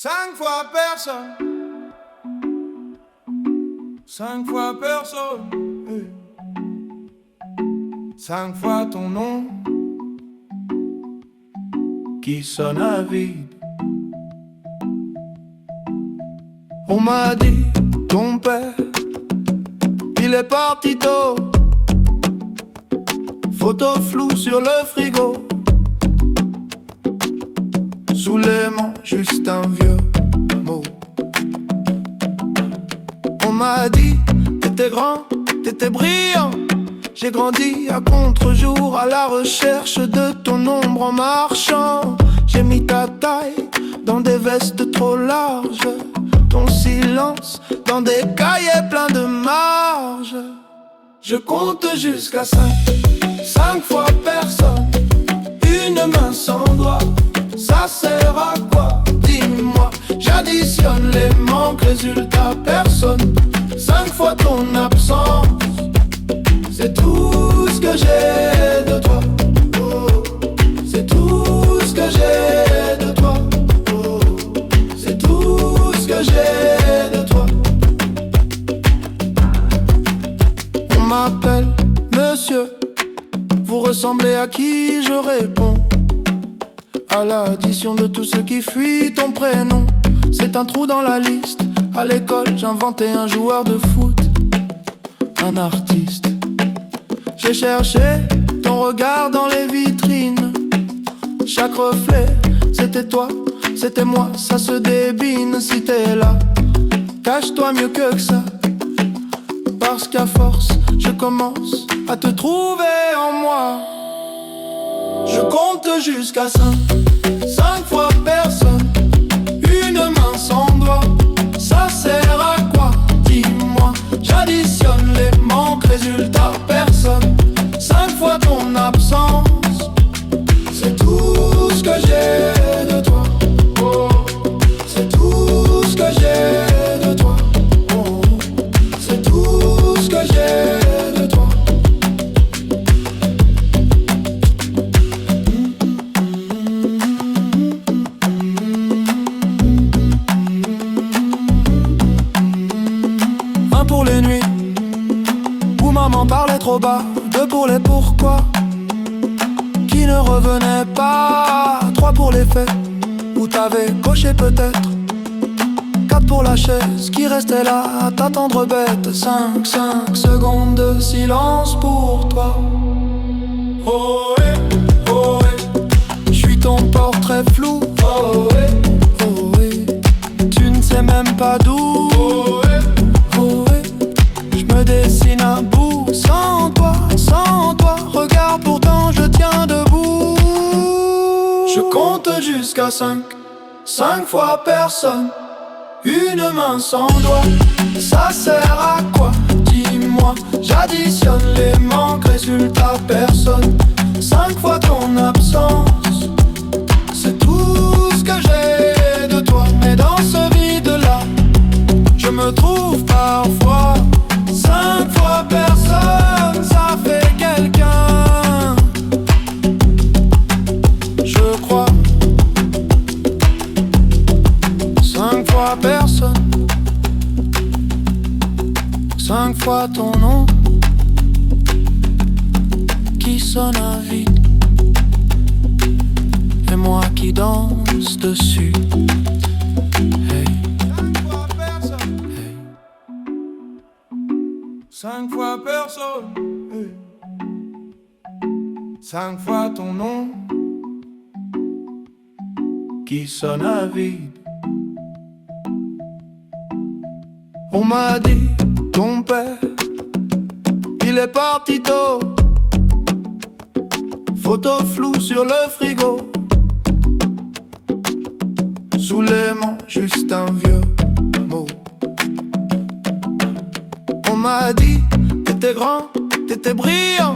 5 fois personne, 5 fois personne, 5 fois ton nom qui sonne à vide. On m'a dit, ton père, il est parti tôt. Photo floue sur le frigo, sous l'aimant, juste un vieux mot. On m'a dit, t'étais grand, t'étais brillant. J'ai grandi à contre-jour, à la recherche de ton ombre en marchant. J'ai mis ta taille dans des vestes trop larges, ton silence dans des cahiers pleins de marge. Je compte jusqu'à 5, 5 fois personne, une main sans doigt. Ça sert à quoi? Dis-moi. J'additionne les manques, résultat personne. 5 fois ton absence, c'est tout ce que j'ai de toi. Oh, c'est tout ce que j'ai de toi. Oh, c'est tout ce que j'ai de toi. On m'appelle monsieur, vous ressemblez à qui? Je réponds à l'addition de tout ce qui fuit ton prénom. C'est un trou dans la liste. À l'école, j'inventais un joueur de foot, un artiste. J'ai cherché ton regard dans les vitrines. Chaque reflet, c'était toi, c'était moi. Ça se débine si t'es là. Cache-toi mieux que ça, parce qu'à force, je commence à te trouver en moi. Je compte jusqu'à 5, 5 fois personne, une main sans doigt. Ça sert à quoi? Dis-moi. J'additionne les manques, résultat personne. 5 fois ton absence, c'est tout ce que j'ai de toi. Oh, c'est tout ce que j'ai de toi. Oh, c'est tout ce que j'ai de toi. Un pour les nuits où maman parlait trop bas, 2 pour les pourquoi qui ne revenaient pas, 3 pour les faits où t'avais coché peut-être, 4 pour la chaise qui restait là à t'attendre bête, 5 secondes de silence pour toi. Oh j'suis ton portrait flou. Oh tu ne sais même pas d'où. Je me dessine à bout sans toi, regarde pourtant je tiens debout. Je compte jusqu'à 5, 5 fois personne, une main sans doigt. Ça sert à quoi? Dis-moi. J'additionne les manques, résultat personne. 5 fois ton absence, c'est tout ce que j'ai de toi. Mais dans ce vide-là, je me trouve parfois. 5 fois personne, ça fait quelqu'un, je crois. 5 fois personne, 5 fois ton nom qui sonne à vide, et moi qui danse dessus. Hey. 5 fois personne, 5 fois ton nom qui sonne à vide. On m'a dit, ton père, il est parti tôt. Photo floue sur le frigo, sous l'aimant, juste un vieux mot. On m'a dit, t'étais grand, t'étais brillant.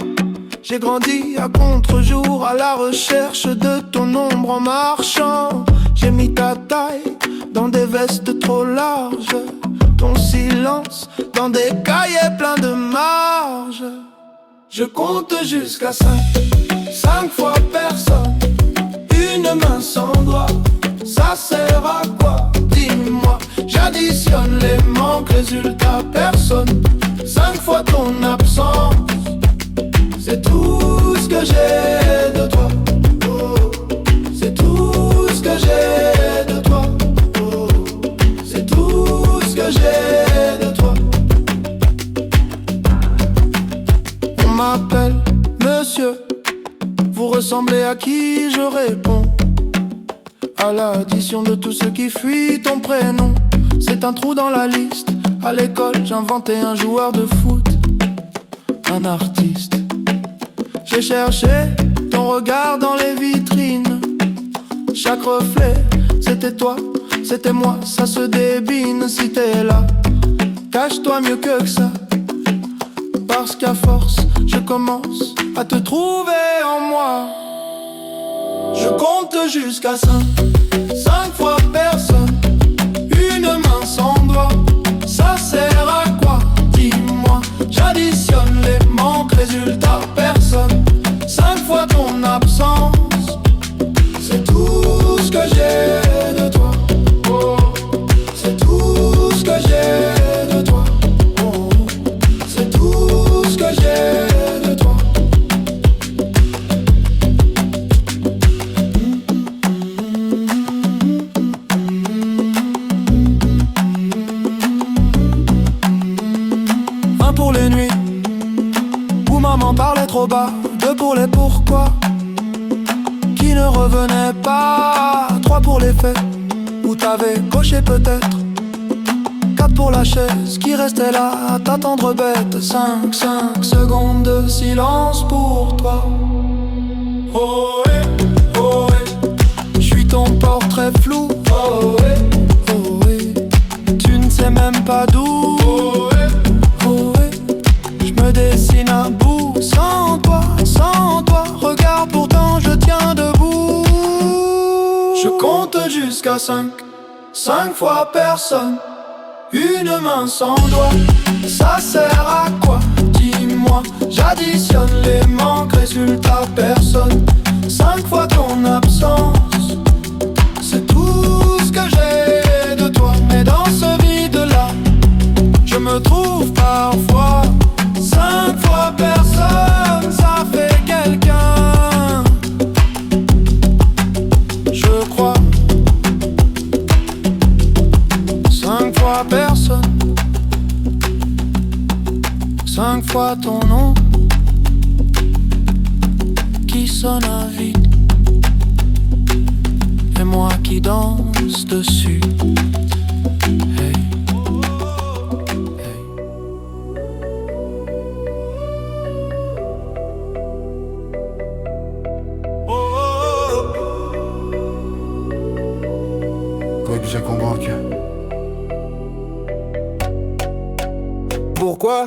J'ai grandi à contre-jour, à la recherche de ton ombre en marchant. J'ai mis ta taille dans des vestes trop larges, ton silence dans des cahiers pleins de marge. Je compte jusqu'à 5, 5 fois personne, une main sans doigt. Ça sert à quoi? manque, résultat personne. 5 fois ton absence, c'est tout ce que j'ai de toi. Oh, c'est tout ce que j'ai de toi. Oh, c'est tout ce que j'ai de toi. On m'appelle monsieur, vous ressemblez à qui? Je réponds à l'addition de tout ce qui fuit ton prénom. C'est un trou dans la liste. À l'école, j'inventais un joueur de foot, un artiste. J'ai cherché ton regard dans les vitrines. Chaque reflet, c'était toi, c'était moi. Ça se débine si t'es là. Cache-toi mieux que ça, parce qu'à force, je commence à te trouver en moi. Je compte jusqu'à 5 fois personne. Une main sans doigt, ça sert à quoi? Dis-moi. J'additionne les manques, résultat personne. 5 fois ton absence, c'est tout ce que j'ai de toi. Oh, c'est tout ce que j'ai de toi. Oh, c'est tout ce que j'ai de toi. Pour les nuits où maman parlait trop bas, 2 pour les pourquoi qui ne revenaient pas, 3 pour les faits où t'avais coché peut-être, 4 pour la chaise qui restait là à t'attendre bête, 5 secondes de silence pour toi. Oh ouais, je suis ton portrait flou. Oh ouais, tu ne sais même pas d'où. Je me dessine à bout, sans toi, regarde pourtant je tiens debout. Je compte jusqu'à 5 fois personne. Une main sans doigt, ça sert à quoi? Dis-moi. J'additionne les manques, résultat personne. 5 fois ton absence, c'est tout ce que j'ai de toi. Mais dans ce vide-là, je me trouve parfois. 5 fois personne, ça fait quelqu'un, je crois. 5 fois personne, 5 fois ton nom qui sonne à vide, et moi qui danse dessus. Hey. J'ai compris. Pourquoi?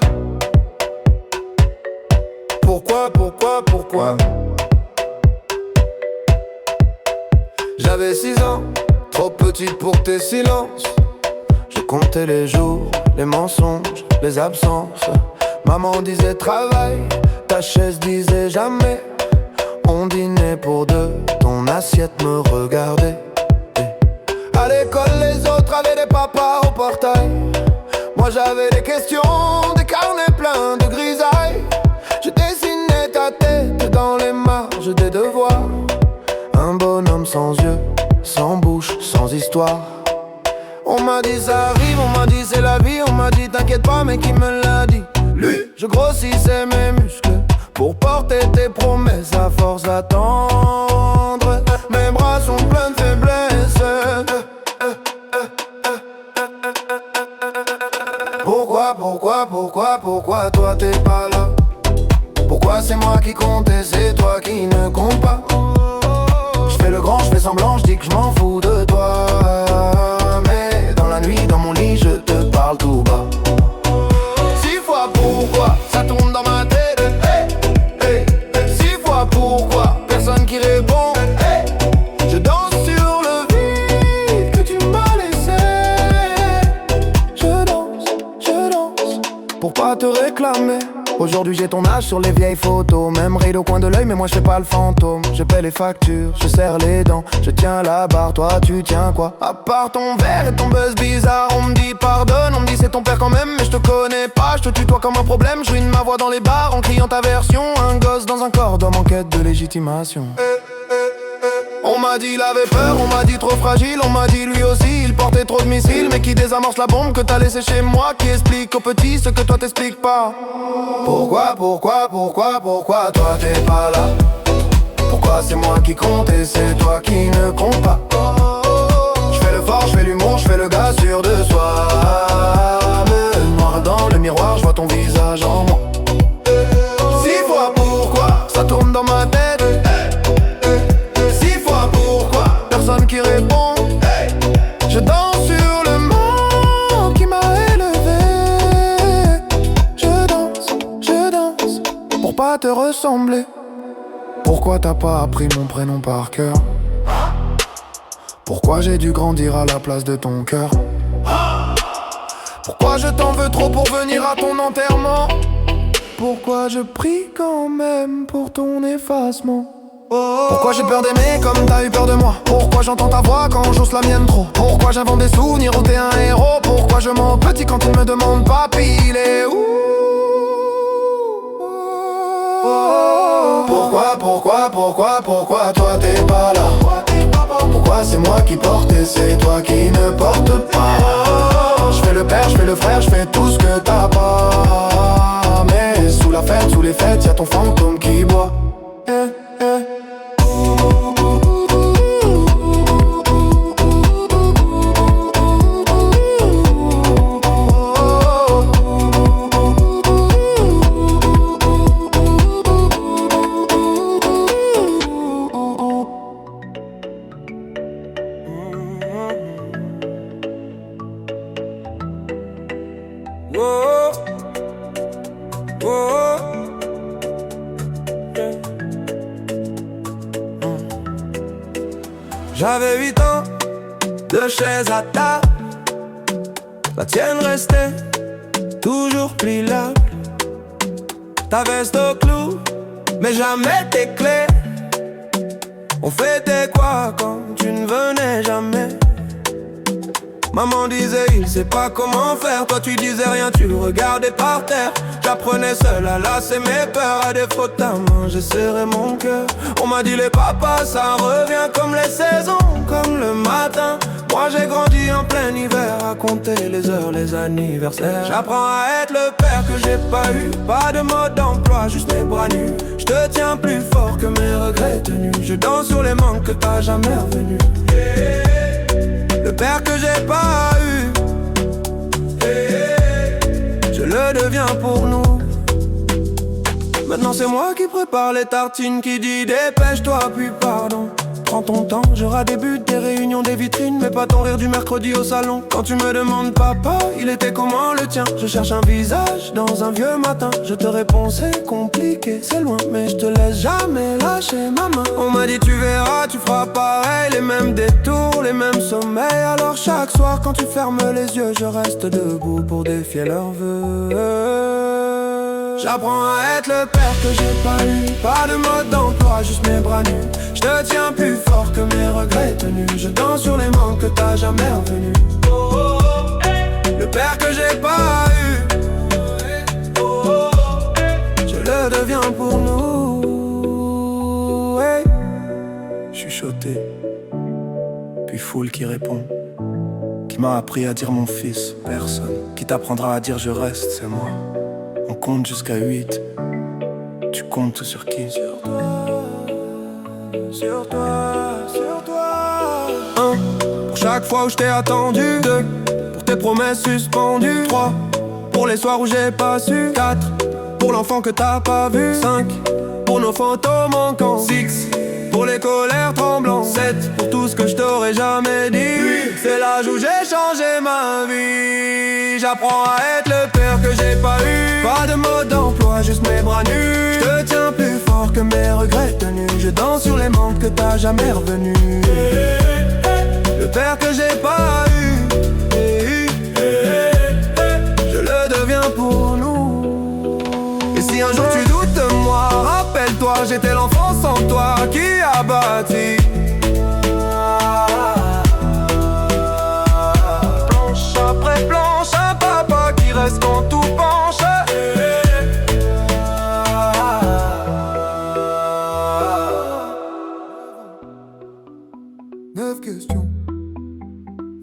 J'avais 6 ans, trop petite pour tes silences. Je comptais les jours, les mensonges, les absences. Maman disait travail, ta chaise disait jamais. On dînait pour 2, ton assiette me regardait. À l'école, les autres avaient des papas au portail. Moi j'avais des questions, des carnets pleins de grisailles. Je dessinais ta tête dans les marges des devoirs. Un bonhomme sans yeux, sans bouche, sans histoire. On m'a dit ça arrive, on m'a dit c'est la vie. On m'a dit t'inquiète pas, mais qui me l'a dit? Lui. Je grossissais mes muscles pour porter tes promesses à force d'attendre. Mes bras sont pleins de faiblesse. Pourquoi toi t'es pas là? Pourquoi c'est moi qui compte et c'est toi qui ne compte pas? Je fais le grand, je fais semblant, je dis que je m'en fous de toi. Mais dans la nuit, dans mon lit, je te parle tout bas. 6 fois pourquoi, ça tourne dans ma tête. Hey, hey. 6 fois pourquoi, personne qui répond. Hey. Je danse sur le vide que tu m'as laissé. Je danse pour pas te réclamer. Aujourd'hui j'ai ton âge sur les vieilles photos. Même ride au coin de l'œil mais moi je fais pas le fantôme. Je paie les factures, je serre les dents. Je tiens la barre, toi tu tiens quoi? À part ton verre et ton buzz bizarre. On me dit pardonne, on me dit c'est ton père quand même. Mais je te connais pas, je te tutoie comme un problème. Je ruine ma voix dans les bars en criant ta version. Un gosse dans un corps d'homme en quête de légitimation. On m'a dit il avait peur, on m'a dit trop fragile. On m'a dit lui aussi il portait trop de missiles. Mais qui désamorce la bombe que t'as laissé chez moi? Qui explique aux petits ce que toi t'expliques pas? Pourquoi toi t'es pas là? Pourquoi c'est moi qui compte et c'est toi qui ne compte pas? J'fais le fort, j'fais l'humour, j'fais le gars sûr de soi. Me noir dans le miroir, j'vois ton visage en moi. 6 fois pourquoi ça tourne dans ma tête. Qui répond, je danse sur le mot qui m'a élevé. Je danse pour pas te ressembler. Pourquoi t'as pas appris mon prénom par cœur? Pourquoi j'ai dû grandir à la place de ton cœur? Pourquoi je t'en veux trop pour venir à ton enterrement? Pourquoi je prie quand même pour ton effacement? Pourquoi j'ai peur d'aimer comme t'as eu peur de moi? Pourquoi j'entends ta voix quand j'ose la mienne trop? Pourquoi j'invente des souvenirs où t'es un héros? Pourquoi je mens petit quand il me demande papi il est où? Pourquoi toi t'es pas là? Pourquoi c'est moi qui porte et c'est toi qui ne porte pas? Je fais le père, je fais le frère, je fais tout ce que t'as pas. Mais sous la fête, sous les fêtes, y'a ton fantôme qui boit. J'avais 8 ans, 2 chaises à table. La tienne restait toujours pliable. Ta veste au clou, mais jamais tes clés. On fêtait quoi quand tu ne venais jamais? Maman disait il sait pas comment faire. Toi tu disais rien, tu regardais par terre. J'apprenais seul à lasser mes peurs. À défaut de ta main, j'ai serré mon cœur. On m'a dit les papas, ça revient comme les saisons, comme le matin. Moi j'ai grandi en plein hiver, à compter les heures, les anniversaires. J'apprends à être le père que j'ai pas eu. Pas de mode d'emploi, juste mes bras nus. Je te tiens plus fort que mes regrets tenus. Je danse sur les manques que t'as jamais revenus. Le père que j'ai pas eu, je le deviens pour nous. Maintenant c'est moi qui prépare les tartines, qui dit dépêche-toi puis pardon. Prends ton temps, j'aurai des buts, des réunions, des vitrines, mais pas ton rire du mercredi au salon. Quand tu me demandes papa, il était comment le tien? Je cherche un visage dans un vieux matin. Je te réponds c'est compliqué, c'est loin, mais je te laisse jamais lâcher ma main. On m'a dit tu verras, tu feras pareil, les mêmes détours, les mêmes sommeils. Alors chaque soir quand tu fermes les yeux, je reste debout pour défier leurs vœux. J'apprends à être le père que j'ai pas eu. Pas de mode d'emploi, juste mes bras nus. Je te tiens plus fort que mes regrets tenus. Je danse sur les manques que t'as jamais revenus. Le père que j'ai pas eu, je le deviens pour nous. Chuchoté, puis foule qui répond. Qui m'a appris à dire mon fils, personne. Qui t'apprendra à dire je reste, c'est moi. On compte jusqu'à 8. Tu comptes sur qui? Sur toi, sur toi, sur toi. 1. Pour chaque fois où je t'ai attendu. 2. Pour tes promesses suspendues. 3. Pour les soirs où j'ai pas su. 4. Pour l'enfant que t'as pas vu. 5. Pour nos photos manquantes. 6. Pour les colères tremblantes. 7. Pour tout ce que je t'aurais jamais dit. 8. C'est l'âge où j'ai changé ma vie. J'apprends à être le père que j'ai pas eu. Pas de mode d'emploi, juste mes bras nus. Je te tiens plus fort que mes regrets tenus. Je danse sur les manques que t'as jamais revenus. Le père que j'ai pas eu, je le deviens pour nous. Et si a bâti. Planche après planche, un papa qui reste quand tout penche. 9 questions,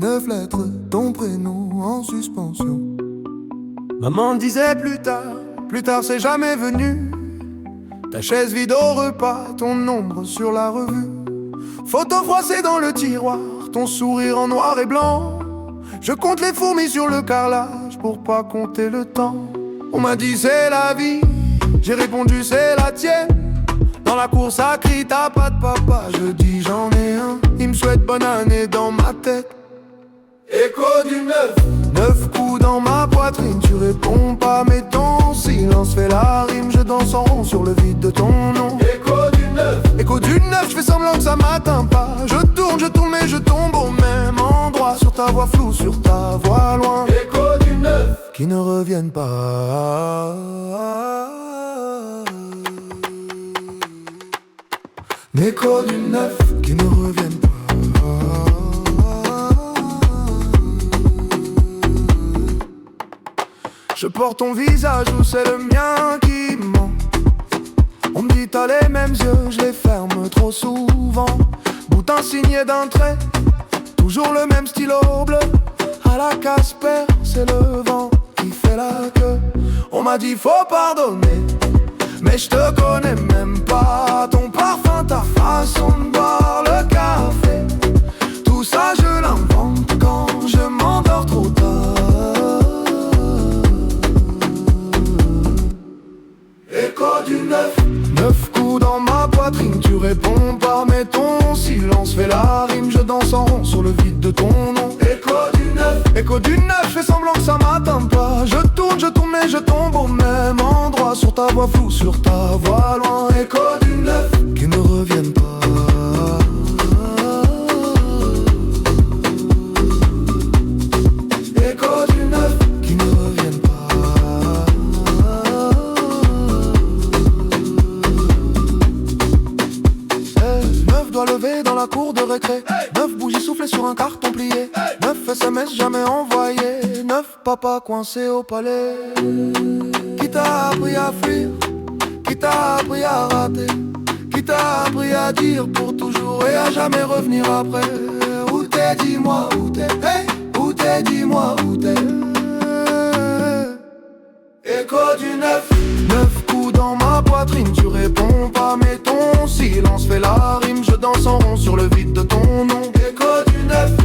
9 lettres, ton prénom en suspension. Maman disait plus tard c'est jamais venu. Ta chaise vide au repas, ton ombre sur la revue. Photo froissée dans le tiroir, ton sourire en noir et blanc. Je compte les fourmis sur le carrelage pour pas compter le temps. On m'a dit c'est la vie, j'ai répondu c'est la tienne. Dans la course à cri, t'as pas de papa, je dis j'en ai un. Il me souhaite bonne année dans ma tête. Écho du 9 coups dans ma poitrine, tu réponds pas mais ton silence fait la rime. Je danse en rond sur le vide de ton nom. Écho du 9, je fais semblant que ça m'atteint pas. Je tourne mais je tombe au même endroit. Sur ta voix floue, sur ta voix loin. Écho du 9 qui ne reviennent pas. Écho du 9 qui ne reviennent pas. Je porte ton visage ou c'est le mien qui ment. On me dit t'as les mêmes yeux, je les ferme trop souvent. Boutin signé d'un trait, toujours le même stylo bleu. À la Casper, c'est le vent qui fait la queue. On m'a dit faut pardonner, mais je te connais même pas. Ton parfum, ta façon de boire le café, tout ça je l'invente quand je m'endors trop tard. Écho du 9 coups dans ma poitrine, tu réponds pas mais ton silence fait la rime. Je danse en rond sur le vide de ton nom. Écho du 9, je fais semblant que ça m'atteint pas. Je tourne mais je tombe au même endroit. Sur ta voix floue, sur ta voix loin. Écho du 9 qui ne reviennent pas. Écho du 9 qui ne reviennent pas. 9 doigts levés dans la cour de récré. 9 bougies soufflées sur un carton plié. 9 SMS jamais envoyés. 9 papas coincés au palais. Qui t'a appris à fuir? Qui t'a appris à rater? Qui t'a appris à dire pour toujours et à jamais revenir après? Où t'es, dis-moi où t'es? Hey, où t'es, dis-moi où t'es? Écho du 9 coups dans ma poitrine, tu réponds pas mais ton silence fait la rime. Je danse en rond sur le vide de ton nom.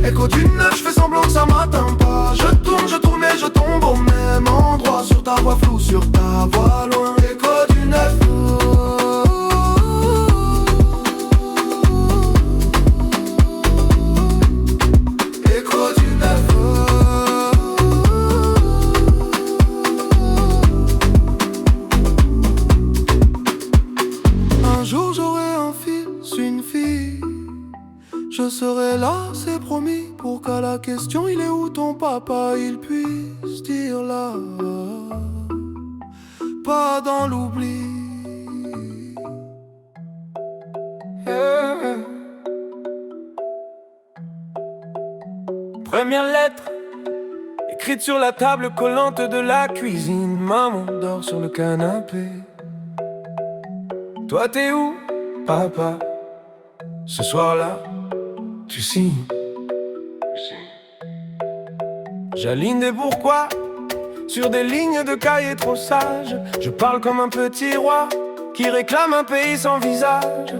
Écho du 9, je fais semblant que ça m'atteint pas. Je tourne mais je tombe au même endroit. Sur ta voix floue, sur ta voix loin. Écho du 9. Écho du 9. Un jour j'aurai un fils, une fille. Je serai là, c'est promis, pour qu'à la question il est où ton papa, il puisse dire là, pas dans l'oubli. Première lettre, écrite sur la table collante de la cuisine. Maman dort sur le canapé. Toi t'es où, papa? Ce soir-là tu signes. J'aligne des pourquoi sur des lignes de cahiers trop sages. Je parle comme un petit roi qui réclame un pays sans visage.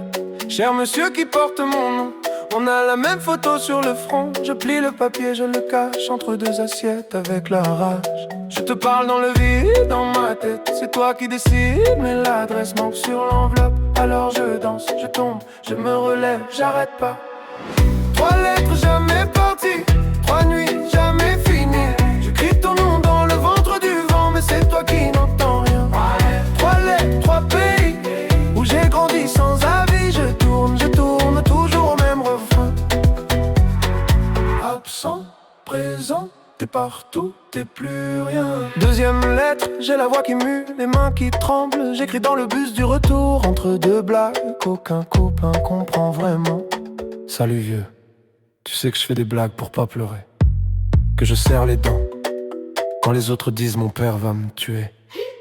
Cher monsieur qui porte mon nom, on a la même photo sur le front. Je plie le papier, je le cache entre deux assiettes avec la rage. Je te parle dans le vide, dans ma tête. C'est toi qui décides, mais l'adresse manque sur l'enveloppe. Alors je danse, je tombe, je me relève, j'arrête pas. 3 lettres jamais parties, 3 nuits jamais finies. Je crie ton nom dans le ventre du vent, mais c'est toi qui n'entends rien. 3 lettres, 3 pays, où j'ai grandi sans avis. Je tourne toujours au même refrain. Absent, présent, t'es partout, t'es plus rien. Deuxième lettre, j'ai la voix qui mue, les mains qui tremblent. J'écris dans le bus du retour, entre deux blagues qu'aucun copain comprend vraiment. Salut vieux, tu sais que je fais des blagues pour pas pleurer, que je serre les dents quand les autres disent mon père va me tuer.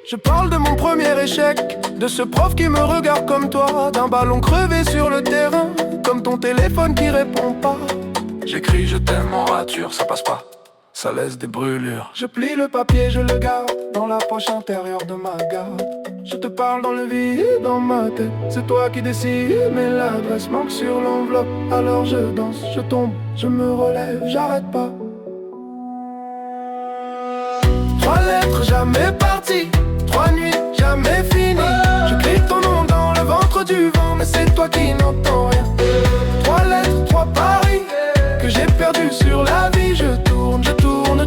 Je parle de mon premier échec, de ce prof qui me regarde comme toi, d'un ballon crevé sur le terrain, comme ton téléphone qui répond pas. J'écris je t'aime en rature, ça passe pas, ça laisse des brûlures. Je plie le papier, je le garde dans la poche intérieure de ma garde. Je te parle dans le vide, dans ma tête, c'est toi qui décides, mais l'adresse manque sur l'enveloppe. Alors je danse, je tombe, je me relève, j'arrête pas. 3 lettres jamais parties, 3 nuits jamais finies. J'écris ton nom dans le ventre du vent, mais c'est toi qui n'entends rien. 3 lettres, 3 paris que j'ai perdu sur la vie. Je tourne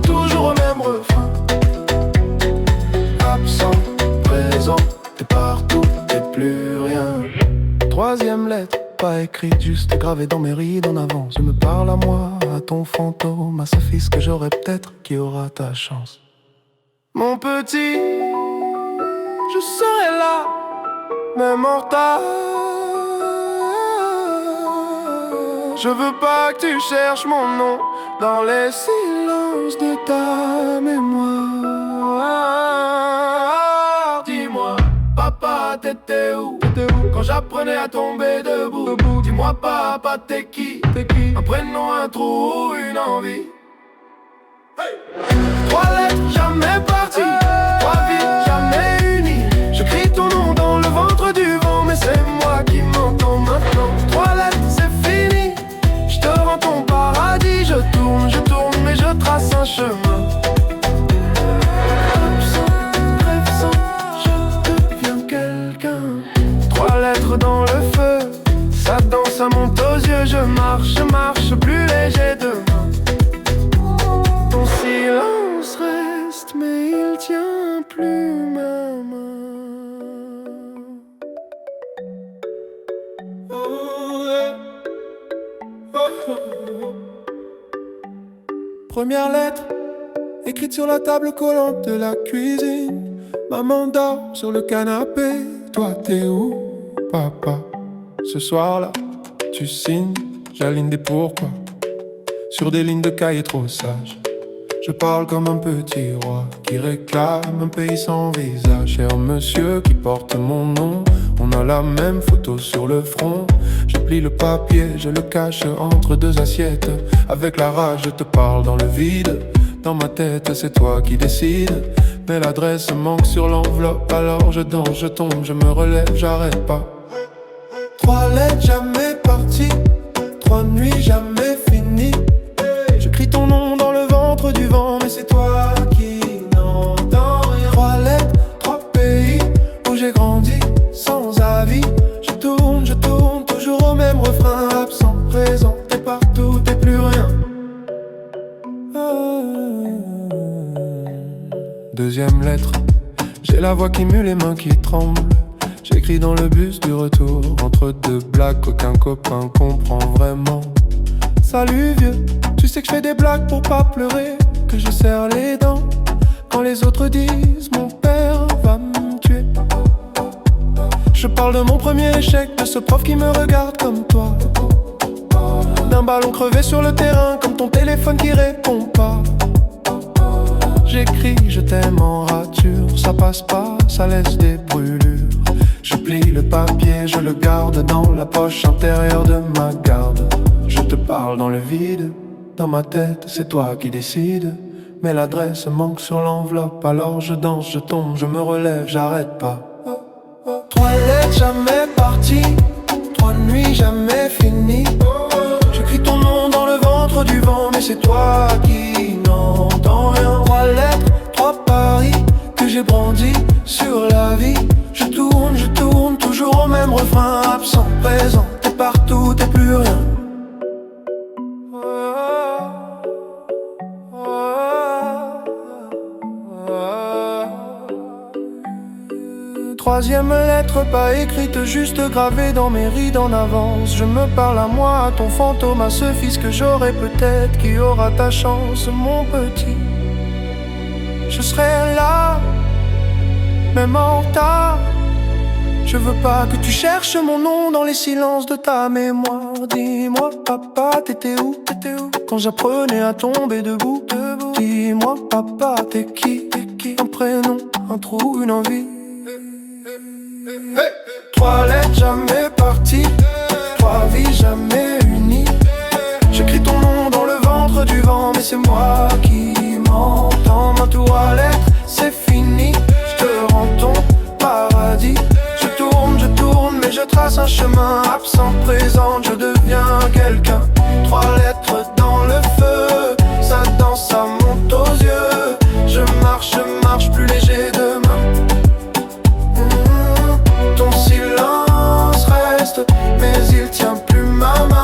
toujours au même refrain. Absent, présent, t'es partout, t'es plus rien. 3e lettre, pas écrite, juste gravée dans mes rides en avance. Je me parle à moi, à ton fantôme, à ce fils que j'aurai peut-être qui aura ta chance. Mon petit, je serai là, même en retard. Je veux pas que tu cherches mon nom dans les silences de ta mémoire. Dis-moi, papa, t'étais où quand j'apprenais à tomber debout? Dis-moi, papa, t'es qui? Un prénom, un trou, une envie. 3 lettres jamais parties, 3 vies jamais unies. Je crie ton nom dans le ventre du vent, mais c'est moi qui m'entends maintenant. 3 lettres, c'est fini, je te rends ton paradis. Je tourne, mais je trace un chemin. Absent, rêve je deviens quelqu'un. 3 lettres dans le feu, ça danse, ça monte aux yeux. Je marche plus léger demain. Ton silence reste, mais il tient plus ma main. Première lettre, écrite sur la table collante de la cuisine. Maman dort sur le canapé. Toi t'es où, papa? Ce soir-là, tu signes, j'aligne des pourquoi sur des lignes de cahier trop sages. Je parle comme un petit roi qui réclame un pays sans visage. Cher monsieur qui porte mon nom, on a la même photo sur le front. Je plie le papier, je le cache entre 2 assiettes. Avec la rage, je te parle dans le vide. Dans ma tête, c'est toi qui décides. Mais l'adresse manque sur l'enveloppe. Alors je danse, je tombe, je me relève, j'arrête pas. 3 lettres jamais parties, 3 nuits jamais finies. J'écris ton nom dans le ventre du vent, mais c'est toi qui n'entends rien. 3 lettres, 3 pays où j'ai grandi sans avis. Je tourne, toujours au même refrain. Absent, présent, t'es partout, t'es plus rien. 2e lettre, j'ai la voix qui mue, les mains qui tremblent. J'écris dans le bus du retour, entre 2 blagues qu'aucun copain comprend vraiment. Salut vieux, tu sais que je fais des blagues pour pas pleurer, que je serre les dents quand les autres disent mon père va me tuer. Je parle de mon premier échec, de ce prof qui me regarde comme toi, d'un ballon crevé sur le terrain, comme ton téléphone qui répond pas. J'écris je t'aime en rature, ça passe pas, ça laisse des brûlures. Je plie le papier, je le garde dans la poche intérieure de ma garde. Je te parle dans le vide, dans ma tête, c'est toi qui décides. Mais l'adresse manque sur l'enveloppe, alors je danse, je tombe, je me relève, j'arrête pas. 3 lettres jamais parties, 3 nuits jamais finies. J'écris ton nom dans le ventre du vent, mais c'est toi qui n'entends rien. 3 lettres, 3 paris que j'ai brandis sur la vie. Je tourne, toujours au même refrain. Absent, présent, t'es partout, t'es plus rien. troisième lettre pas écrite, juste gravée dans mes rides en avance. Je me parle à moi, à ton fantôme, à ce fils que j'aurai peut-être, qui aura ta chance, mon petit. Je serai là, même en retard. Je veux pas que tu cherches mon nom dans les silences de ta mémoire. Dis-moi papa, t'étais où quand j'apprenais à tomber debout. Dis-moi papa, t'es qui? Un prénom, un trou, une envie. Hey. 3 lettres jamais parties, 3 vies jamais unies. J'écris ton nom dans le ventre du vent, mais c'est moi qui m'entends. Ma toilette, c'est fini, je te rends ton paradis. Je tourne, mais je trace un chemin. Absent, présent, je deviens quelqu'un. 3 lettres dans le feu, ça danse, ça monte aux yeux. Je marche plus léger demain. Ton silence reste, mais il tient plus ma main.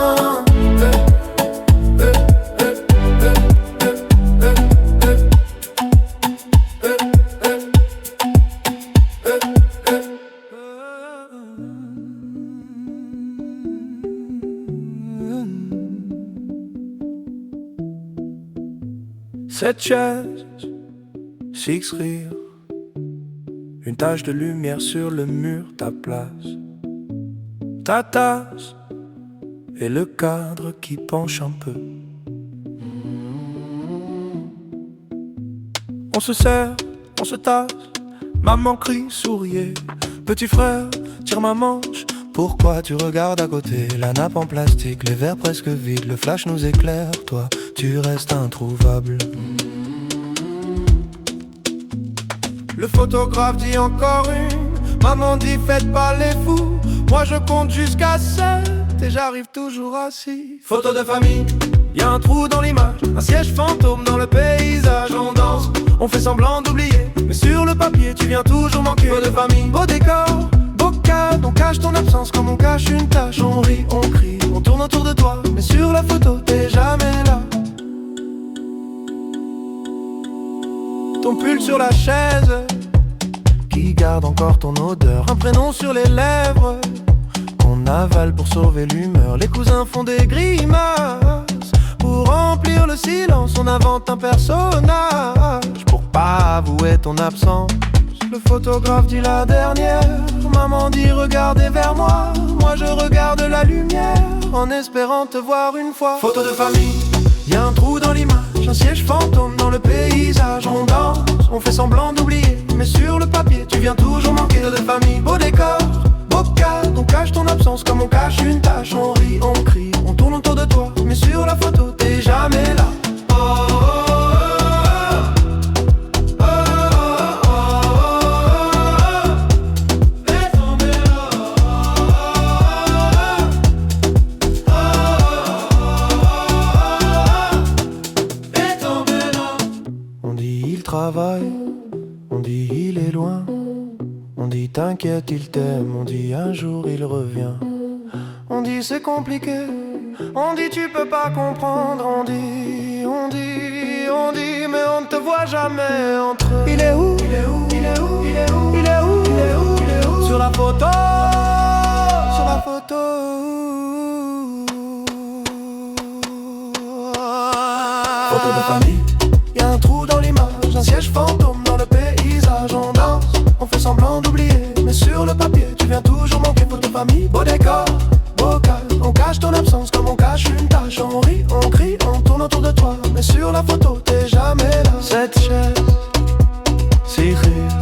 Cette chaise, 6 rires, une tache de lumière sur le mur, ta place, ta tasse et le cadre qui penche un peu. On se serre, on se tasse, maman crie, souriez. Petit frère, tire ma manche. Pourquoi tu regardes à côté? La nappe en plastique, les verres presque vides, le flash nous éclaire. Toi, tu restes introuvable. Le photographe dit encore une. Maman dit faites pas les fous. Moi je compte jusqu'à 7 et j'arrive toujours à 6. Photo de famille, y'a un trou dans l'image, un siège fantôme dans le paysage. On danse, on fait semblant d'oublier, mais sur le papier tu viens toujours manquer. Photo de famille, beau décor, beau cadre, on cache ton absence comme on cache une tache. On rit, on crie, on tourne autour de toi, mais sur la photo t'es jamais là. Ton pull sur la chaise, qui garde encore ton odeur. Un prénom sur les lèvres, qu'on avale pour sauver l'humeur. Les cousins font des grimaces, pour remplir le silence on invente un personnage. Pour pas avouer ton absence, le photographe dit la dernière. Maman dit regardez vers moi, moi je regarde la lumière, en espérant te voir une fois. Photo de famille, y'a un trou dans l'image, un siège fantôme dans le paysage. On danse, on fait semblant d'oublier, mais sur le papier tu viens toujours manquer. Photo de famille, beau décor, beau cadre, on cache ton absence comme on cache une tache. On rit, on crie, on tourne autour de toi, mais sur la photo t'es jamais là. Oh, oh, oh. On dit il est loin, on dit t'inquiète il t'aime, on dit un jour il revient. On dit c'est compliqué, on dit tu peux pas comprendre. On dit, mais on ne te voit jamais entre eux. Il est où? Il est où? Il est où? Il est où? Il est où? Il est où? Il est où? Sur la photo, sur la photo. Photo de famille, y'a un trou dans l'image, un siège fantôme dans le paysage. On danse, on fait semblant d'oublier, mais sur le papier tu viens toujours manquer. Photo de famille, beau décor, beau cadre, on cache ton absence comme on cache une tache. On rit, on crie, on tourne autour de toi, mais sur la photo t'es jamais là. Cette chaise, 6 rires,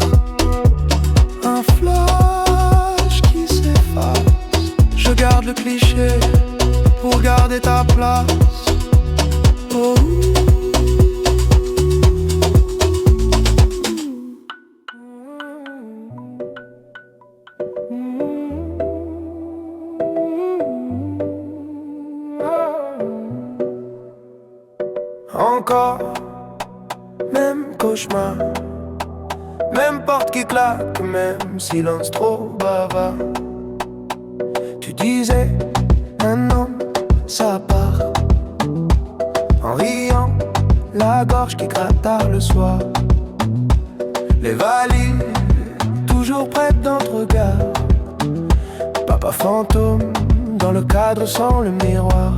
un flash qui s'efface. Je garde le cliché pour garder ta place. Oh. Encore, même cauchemar, même porte qui claque, même silence trop bavard. Tu disais, maintenant ça part, en riant, la gorge qui gratte tard le soir. Les valises, tout toujours prête dans ton regard. Papa fantôme, dans le cadre sans le miroir.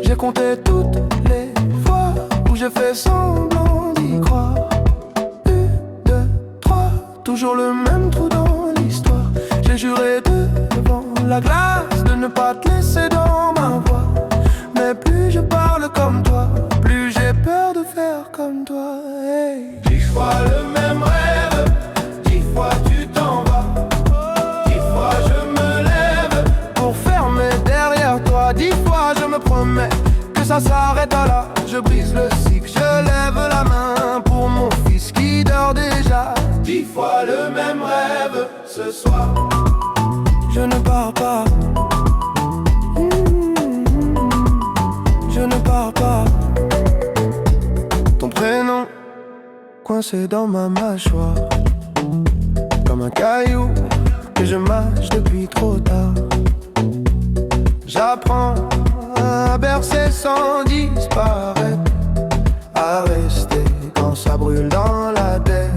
J'ai compté toutes les fois où j'ai fait semblant d'y croire. 1, 2, 3, toujours le même trou dans l'histoire. J'ai juré devant la glace de ne pas te laisser dans ma voix. Mais plus je parle comme toi, plus j'ai peur de faire comme toi. Hey. 10 fois le même rêve, 10 fois tu t'en vas. 10 fois je me lève pour fermer derrière toi. 10 fois je me promets que ça s'arrête à là. Je brise le cycle, je lève la main pour mon fils qui dort déjà. 10 fois le même rêve ce soir. Je ne pars pas. Je ne pars pas. Ton prénom coincé dans ma mâchoire, comme un caillou que je mâche depuis trop tard. J'apprends à bercer sans disparaître, à rester quand ça brûle dans la tête.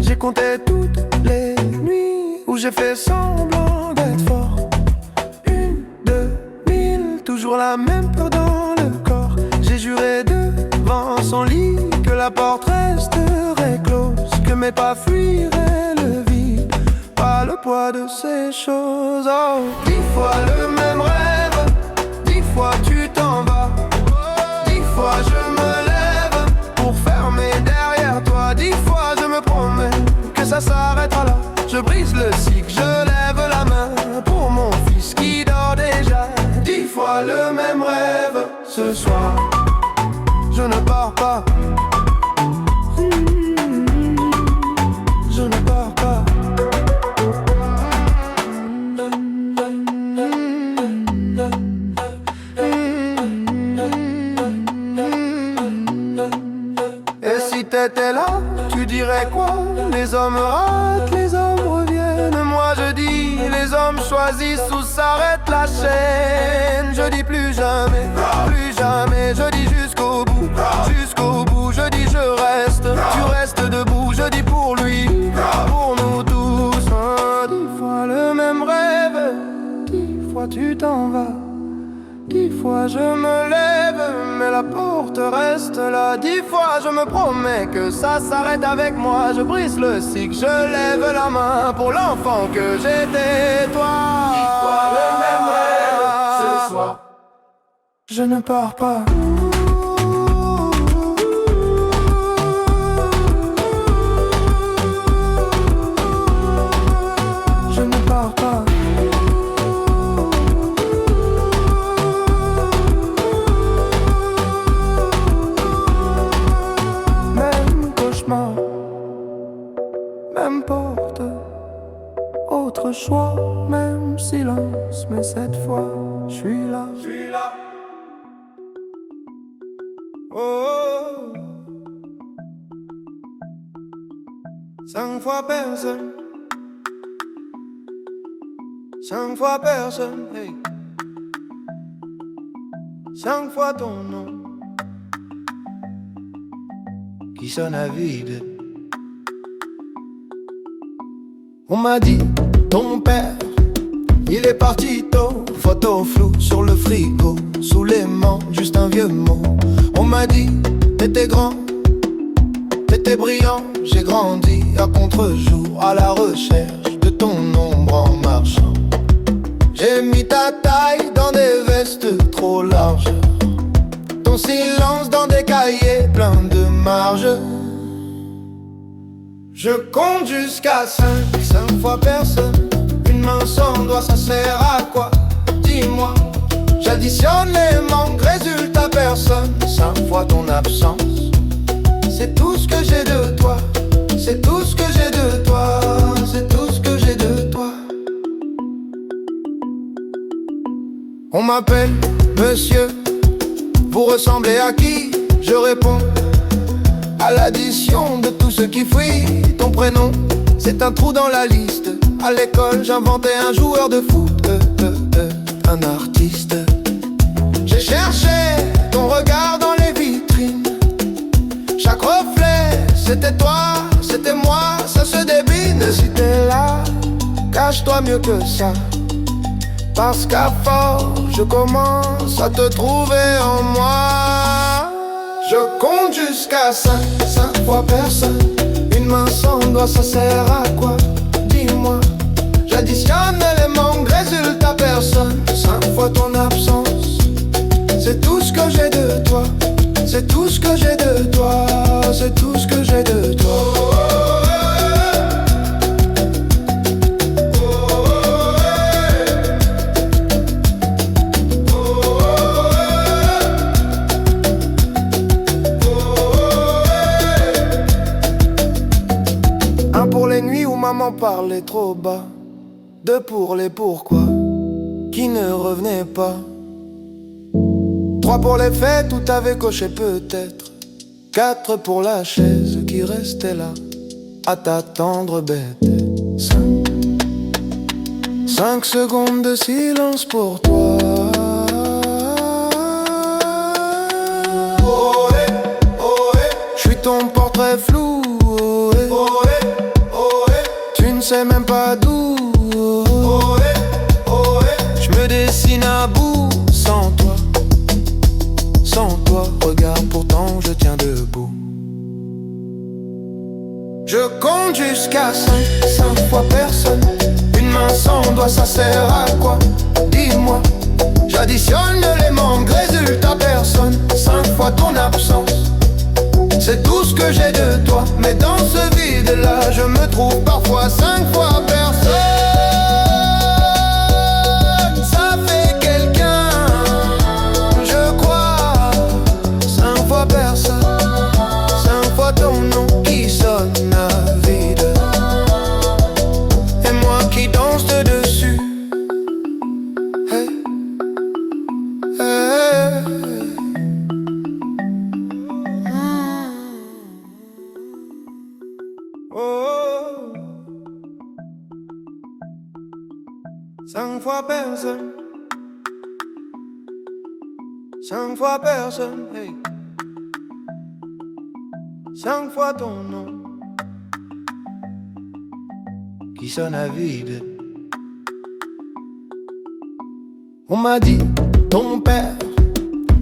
J'ai compté toutes les nuits où j'ai fait semblant d'être fort. 1, 2, 1000, toujours la même peur dans le corps. J'ai juré devant son lit que la porte resterait close, que mes pas fuiraient le vide, pas le poids de ces choses. Oh, 10 fois le même rêve, 10 fois tu t'en vas. 10 fois je me lève pour fermer derrière toi. 10 fois je me promets que ça s'arrêtera là. Je brise le cycle, je lève la main pour mon fils qui dort déjà. 10 fois le même rêve ce soir. Je ne pars pas. Je ne pars pas. Et si t'étais là, tu dirais quoi? Les hommes ratent, les hommes reviennent. Moi je dis, les hommes choisissent ou s'arrête la chaîne. Je dis plus jamais, plus jamais. Je dis jusqu'au bout, jusqu'au bout. Je dis je reste, tu restes debout. Je dis pour lui, pour nous tous. 10 fois le même rêve, 10 fois tu t'en vas. 10 fois je me lève, mais la porte reste là. 10 fois je me promets que ça s'arrête avec moi. Je brise le cycle, je lève la main pour l'enfant que j'étais, toi. 10 fois le même rêve ce soir. Je ne pars pas. Je ne pars pas. Même porte, autre choix, même silence, mais cette fois, je suis là. Oh, 5 fois personne, 5 fois personne, hey. 5 fois ton nom qui sonne à vide. On m'a dit, ton père, il est parti tôt. Photo floue sur le frigo, sous l'aimant, juste un vieux mot. On m'a dit, t'étais grand, t'étais brillant. J'ai grandi à contre-jour, à la recherche de ton ombre en marchant. J'ai mis ta taille dans des vestes trop larges, ton silence dans des cahiers pleins de marges. Je compte jusqu'à 5, 5 fois personne. Une main sans doigt, ça sert à quoi? Dis-moi. J'additionne les manques, résultat personne. 5 fois ton absence. C'est tout ce que j'ai de toi. C'est tout ce que j'ai de toi. C'est tout ce que j'ai de toi. On m'appelle monsieur. Vous ressemblez à qui? Je réponds à l'addition de tout ce qui fuit. Ton prénom, c'est un trou dans la liste. À l'école, j'inventais un joueur de foot, un artiste. J'ai cherché ton regard dans les vitrines. Chaque reflet, c'était toi, c'était moi. Ça se cache-toi mieux que ça. Parce qu'à force, je commence à te trouver en moi. Je compte jusqu'à 5 fois personne. Une main sans doigt, ça sert à quoi? Dis-moi. J'additionne les manques, résultat personne. 5 fois ton absence. C'est tout ce que j'ai de toi. C'est tout ce que j'ai de toi. C'est tout ce que j'ai de toi. Un pour les nuits où maman parlait trop bas. Deux pour les pourquoi qui ne revenaient pas. Trois pour les faits, tout avait coché peut-être. Quatre pour la chaise qui restait là à t'attendre bête. 5 secondes de silence pour toi. Je suis ton portrait flou. Tu ne sais même pas d'où. Je me dessine à bout sans toi. Sans toi, regarde, pourtant je tiens debout. Je compte jusqu'à 5 fois personne. Une main sans doigt, ça sert à quoi? Dis-moi. J'additionne les manques, résultat personne. 5 fois ton absence. C'est tout ce que j'ai de toi. Mais dans ce vide-là, je me trouve parfois 5 fois personne. Ça fait quelqu'un, je crois. 5 fois personne. 5 fois ton nom qui sonne à vide. Et moi qui danse dessus. Hey, hey. Oh, 5 fois personne. 5 fois personne, hey. 5 fois ton nom qui sonne à vide. On m'a dit, ton père,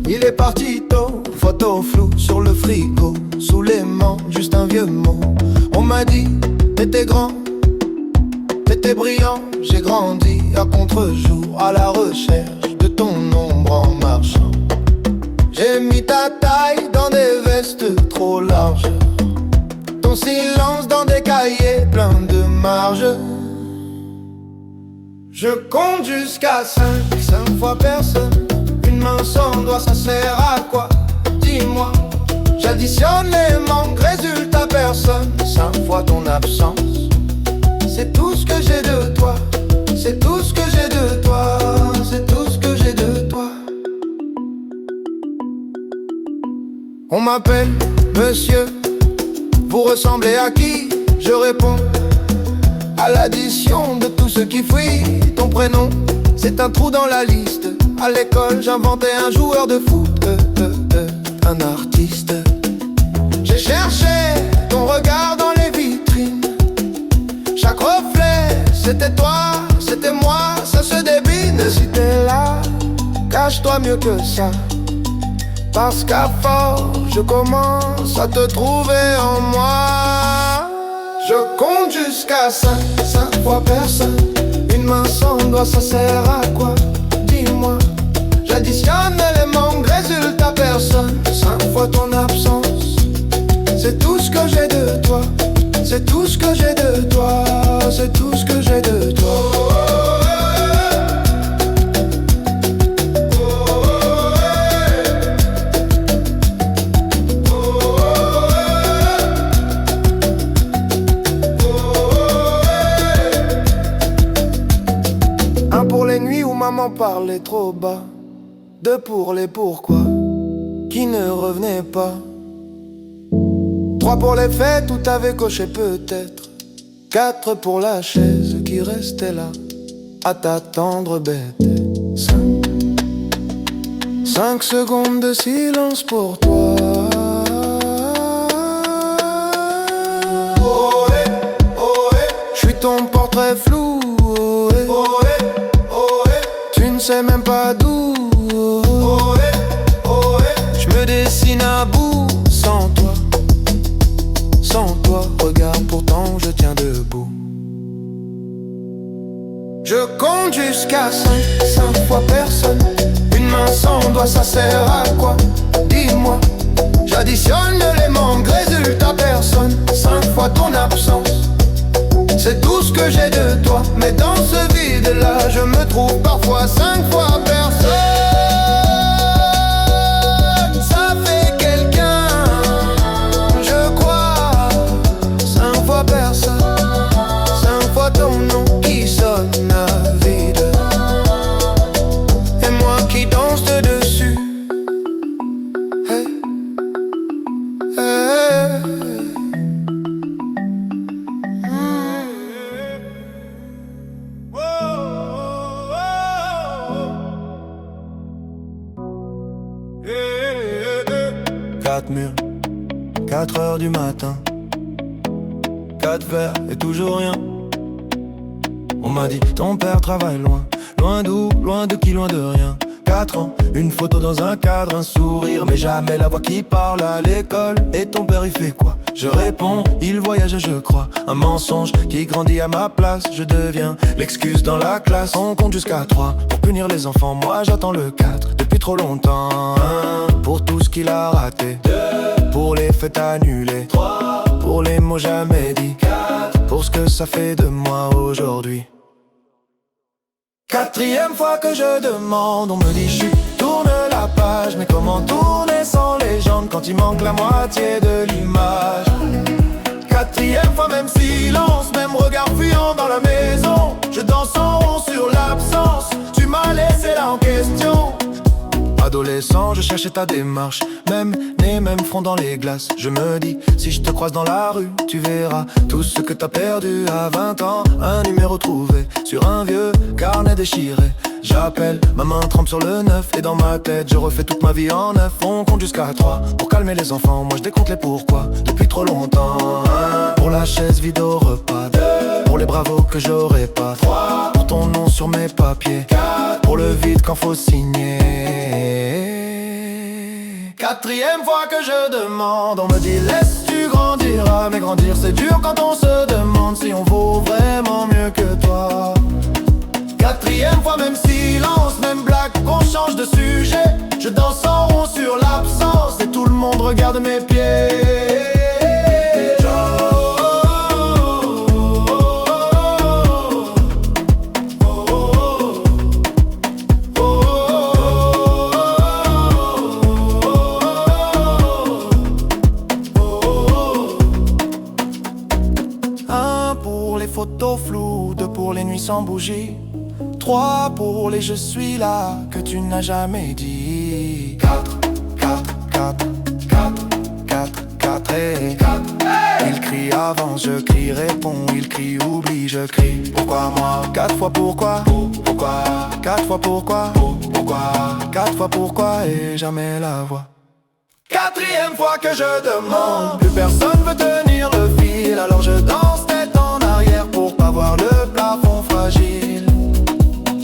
il est parti tôt. Photo floue sur le frigo, sous l'aimant, juste un vieux mot. On m'a dit, t'étais grand, t'étais brillant. J'ai grandi à contre-jour, à la recherche de ton ombre en marchant. J'ai mis ta taille dans des vestes trop larges, ton silence dans des cahiers pleins de marges. Je compte jusqu'à 5 fois personne. Une main sans doigt, ça sert à quoi? Dis-moi. J'additionne les manques, résultat personne. 5 fois ton absence. C'est tout ce que j'ai de toi. C'est tout ce que j'ai de toi. C'est tout ce que j'ai de toi. On m'appelle monsieur. Vous ressemblez à qui? Je réponds à l'addition de tout ce qui fuit. Ton prénom, c'est un trou dans la liste. À l'école, j'inventais un joueur de foot, un artiste. J'ai cherché ton regard dans les vitrines. Chaque reflet, c'était toi, c'était moi, ça se débine. Si t'es là, cache-toi mieux que ça. Parce qu'à force, je commence à te trouver en moi. Je compte jusqu'à 5 fois personne. Une main sans doigt, ça sert à quoi? Dis-moi. J'additionne les manques, résultat personne. 5 fois ton absence. C'est tout ce que j'ai de toi. C'est tout ce que j'ai de toi. C'est tout ce que j'ai de toi. Un pour les nuits où maman parlait trop bas. Deux pour les pourquoi qui ne revenaient pas. Trois pour les faits, tout avait coché peut-être. Quatre pour la chaise qui restait là à t'attendre bête. 5 secondes de silence pour toi. Je suis ton portrait flou. sais même pas d'où. Je me dessine à bout sans toi. Sans toi, regarde, pourtant je tiens debout. Je compte jusqu'à 5 fois personne. Une main sans doigt, ça sert à quoi? Dis-moi. J'additionne les manques, résultat personne. 5 fois ton absence, c'est tout ce que j'ai de toi. Mais dans ce vide-là, je me trouve parfois 5 fois personne. Ça fait quelqu'un, je crois. 5 fois personne, 5 fois ton nom qui sonne à vide. Et moi qui danse de dessus. Hey, hey. 4 murs, 4 heures du matin, 4 verres et toujours rien. On m'a dit ton père travaille loin. Loin d'où, loin de qui, loin de rien. 4 ans, une photo dans un cadre, un sourire, mais jamais la voix qui parle à l'école. Et ton père il fait quoi? Je réponds, il voyage je crois. Un mensonge qui grandit à ma place. Je deviens l'excuse dans la classe. On compte jusqu'à 3 pour punir les enfants. Moi j'attends le 4 depuis trop longtemps. 1 pour tout ce qu'il a raté. 2 pour les fêtes annulées. 3 pour les mots jamais dits. 4 pour ce que ça fait de moi aujourd'hui. 4e fois que je demande, on me dit chut, tourne la page. Mais comment tourner sans légende quand il manque la moitié de l'image? 4e fois, même silence, même regard fuyant dans la maison. Je danse en rond sur l'absence, tu m'as laissé là en question. Adolescent, je cherchais ta démarche. Même nez, même front dans les glaces. Je me dis, si je te croise dans la rue, tu verras tout ce que t'as perdu à 20 ans. Un numéro trouvé sur un vieux carnet déchiré. J'appelle, ma main trempe sur le 9. Et dans ma tête, je refais toute ma vie en 9. On compte jusqu'à 3 pour calmer les enfants. Moi je décompte les pourquoi depuis trop longtemps. 1 pour la chaise vide au repas. 2 pour les bravos que j'aurais pas. 3 pour ton nom sur mes papiers. 4 pour le vide quand faut signer. 4e fois que je demande, on me dit laisse tu grandiras. Mais grandir c'est dur quand on se demande si on vaut vraiment mieux que toi. 4e fois, même silence, même blague, qu'on change de sujet. Je danse en rond sur l'absence et tout le monde regarde mes pieds. Photos floues, 2 pour les nuits sans bougie. 3 pour les je suis là que tu n'as jamais dit. 4, 4, 4, 4, 4, 4 et 4. Il crie avance, je crie réponds. Il crie oublie, je crie pourquoi moi? 4 fois pourquoi? Pourquoi? 4 fois pourquoi? Pourquoi? 4 fois pourquoi et jamais la voix. 4e fois que je demande, plus personne veut tenir le fil. Alors je danse tête en arrière pour pas voir le plafond fragile.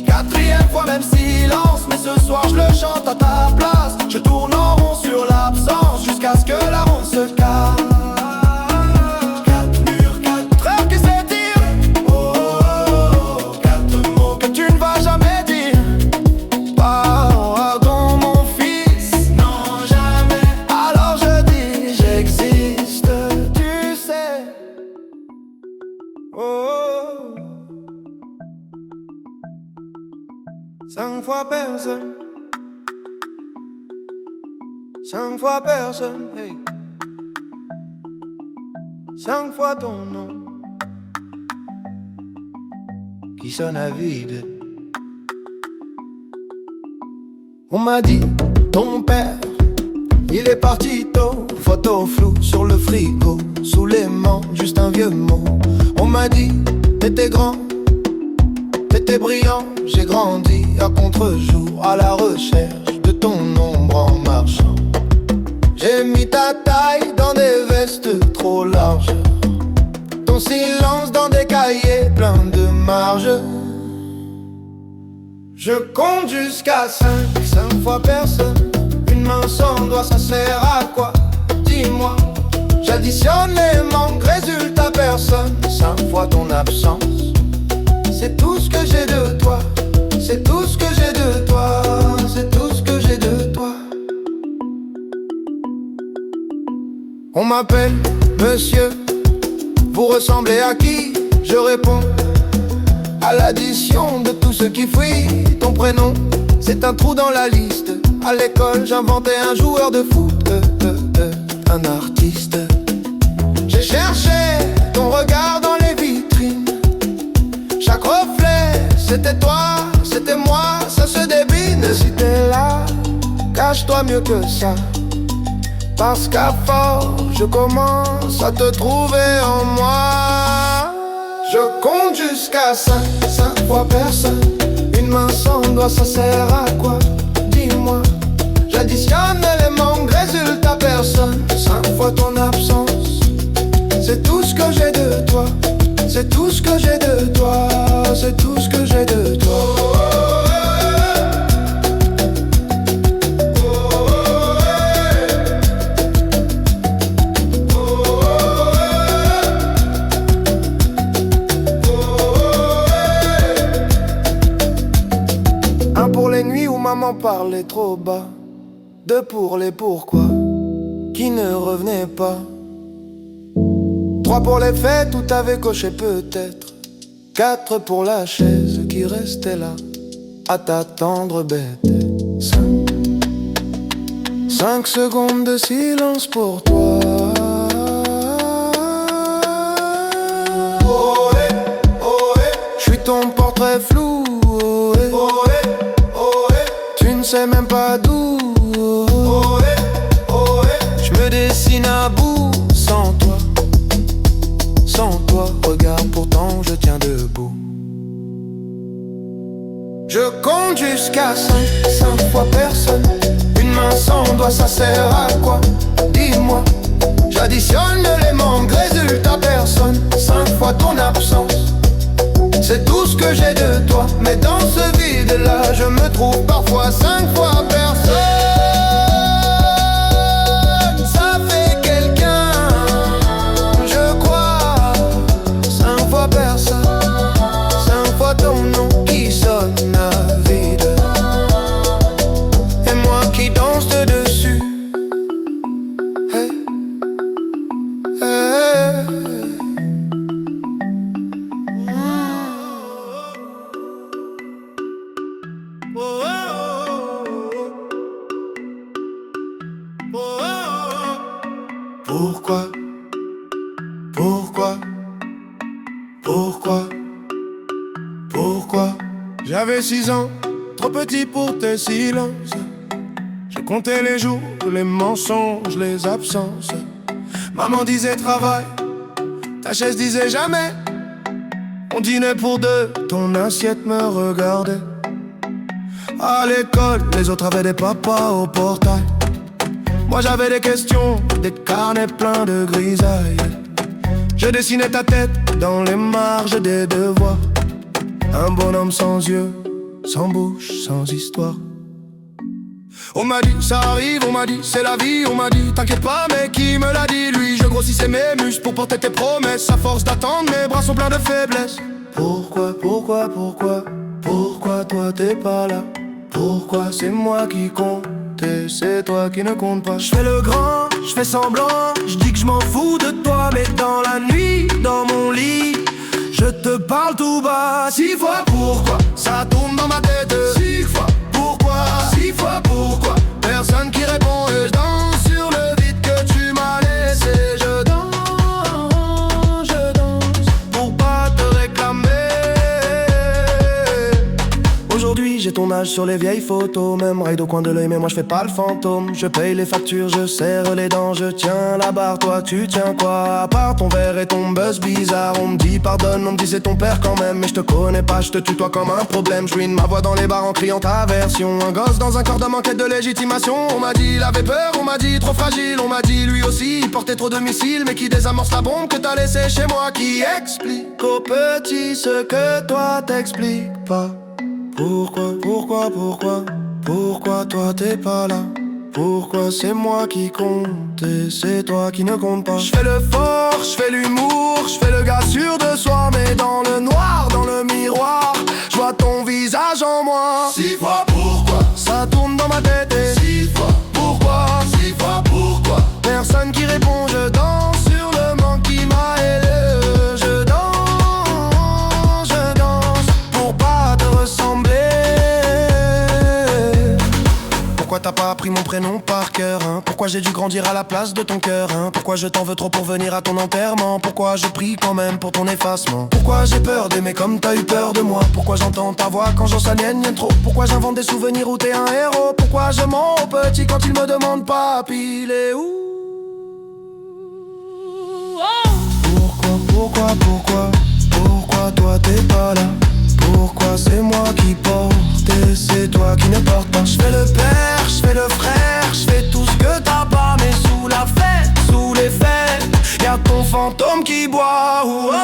4e fois, même silence, mais ce soir je le chante à ta place. Je tourne en rond sur l'absence jusqu'à ce que la ronde se casse. 4 murs, 4 heures qui s'étirent. Oh, oh, oh, 4 mots que tu ne vas jamais dire. Pardon mon fils, non jamais. Alors je dis j'existe, tu sais. Oh, 5 fois personne, 5 fois personne, hey. 5 fois ton nom qui sonne à vide. On m'a dit, ton père, il est parti tôt. Photo floue sur le frigo, sous l'aimant, juste un vieux mot. On m'a dit, t'étais grand, t'étais brillant. J'ai grandi à contre-jour, à la recherche de ton ombre en marchant. J'ai mis ta taille dans des vestes trop larges, ton silence dans des cahiers pleins de marges. Je compte jusqu'à 5 fois personne. Une main sans doigt, ça sert à quoi? Dis-moi. J'additionne les manques, résultat personne. 5 fois ton absence. C'est tout ce que j'ai de toi. C'est tout ce que j'ai de toi. C'est tout ce que j'ai de toi. On m'appelle monsieur. Vous ressemblez à qui? Je réponds à l'addition de tout ce qui fuit. Ton prénom, c'est un trou dans la liste. À l'école, j'inventais un joueur de foot, un artiste. J'ai cherché ton regard dans les vitrines. Chaque reflet, c'était toi, c'était moi, ça se débine. Si t'es là, cache-toi mieux que ça. Parce qu'à force, je commence à te trouver en moi. Je compte jusqu'à 5 fois personne. Une main sans doigt, ça sert à quoi? Dis-moi. J'additionne les manques, résultat personne. 5 fois ton absence. C'est tout ce que j'ai de toi. C'est tout ce que j'ai de toi. C'est tout ce que j'ai de toi. Un pour les nuits où maman parlait trop bas. 2 pour les pourquoi qui ne revenaient pas. 3 pour les fêtes où t'avais coché peut-être. 4 pour la chaise qui restait là à t'attendre bête. 5 secondes de silence pour toi. J'suis ton portrait flou. Tu ne sais même pas d'où. J'me dessine à bout sans toi. Sans toi, regarde pourtant je tiens debout. Je compte jusqu'à 5 fois personne. Une main sans doigt, ça sert à quoi? Dis-moi. J'additionne les manques, résultat personne. 5 fois ton absence. C'est tout ce que j'ai de toi. Mais dans ce vide-là, je me trouve parfois 5 fois personne. Ça fait quelqu'un, je crois. 5 fois personne. 5 fois ton nom qui sonne à vide. Et moi qui danse dessus. Hey, hey. Pourquoi? Pourquoi? Pourquoi? Pourquoi? J'avais 6 ans, trop petit pour tes silences. Je comptais les jours, les mensonges, les absences. Maman disait travail, ta chaise disait jamais. On dînait pour 2, ton assiette me regardait. À l'école, les autres avaient des papas au portail. Moi j'avais des questions, des carnets pleins de grisailles. Je dessinais ta tête dans les marges des devoirs. Un bonhomme sans yeux, sans bouche, sans histoire. On m'a dit ça arrive, on m'a dit c'est la vie. On m'a dit t'inquiète pas mais qui me l'a dit? Lui, je grossissais mes muscles pour porter tes promesses. À force d'attendre, mes bras sont pleins de faiblesse. Pourquoi, pourquoi, pourquoi? Pourquoi toi t'es pas là? Pourquoi c'est moi qui compte et c'est toi qui ne compte pas? Je fais le grand, je fais semblant, je dis que je m'en fous de toi. Mais dans la nuit, dans mon lit, je te parle tout bas. 6 fois pourquoi, ça tourne dans ma tête. 6 fois pourquoi, 6 fois pourquoi. Personne qui répond et je danse sur le vide que tu m'as laissé. Je danse pour pas te réclamer. Aujourd'hui j'ai ton âge sur les vieilles photos. Même raid au coin de l'œil mais moi je fais pas le fantôme. Je paye les factures, je serre les dents. Je tiens la barre, toi tu tiens quoi? À part ton verre et ton buzz bizarre. On me dit pardonne, on me dit c'est ton père quand même. Mais je te connais pas, je te tutoie comme un problème. Je ruine ma voix dans les bars en criant ta version. Un gosse dans un corps d'homme en quête de légitimation. On m'a dit il avait peur, on m'a dit trop fragile. On m'a dit lui aussi il portait trop de missiles. Mais qui désamorce la bombe que t'as laissée chez moi? Qui explique aux petits ce que toi t'expliques pas? Pourquoi toi t'es pas là? Pourquoi c'est moi qui compte et c'est toi qui ne compte pas? Je fais le fort, je fais l'humour, je fais le gars sûr de soi, mais dans le noir, dans le miroir, je vois ton visage en moi. 6 fois pourquoi? Ça tourne dans ma tête et 6 fois pourquoi? 6 fois pourquoi? Personne qui répond, je danse sur le manque qui m'a aidé. Je danse pour pas te ressembler. Pourquoi t'as pas appris mon prénom par cœur, hein? Pourquoi j'ai dû grandir à la place de ton cœur, hein? Pourquoi je t'en veux trop pour venir à ton enterrement? Pourquoi je prie quand même pour ton effacement? Pourquoi j'ai peur d'aimer comme t'as eu peur de moi? Pourquoi j'entends ta voix quand j'en s'aliène trop? Pourquoi j'invente des souvenirs où t'es un héros? Pourquoi je mens au petit quand il me demande papi, il est où? Pourquoi toi t'es pas là? Pourquoi c'est moi qui porte et c'est toi qui ne porte pas? Je fais le père, je fais le frère, je fais tout ce que t'as pas, mais sous la fête, sous les fêtes, y'a ton fantôme qui boit. Oh, oh.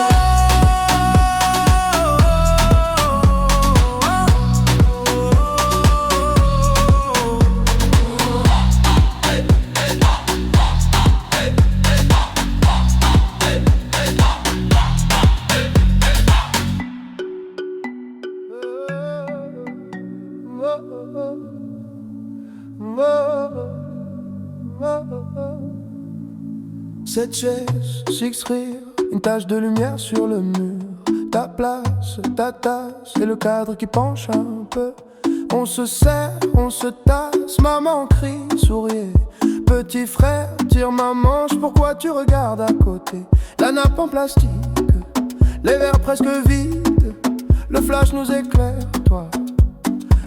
Cette chaise, six rire, une tache de lumière sur le mur. Ta place, ta tasse et le cadre qui penche un peu. On se serre, on se tasse, maman crie, souriez. Petit frère, tire ma manche, pourquoi tu regardes à côté? La nappe en plastique, les verres presque vides. Le flash nous éclaire, toi,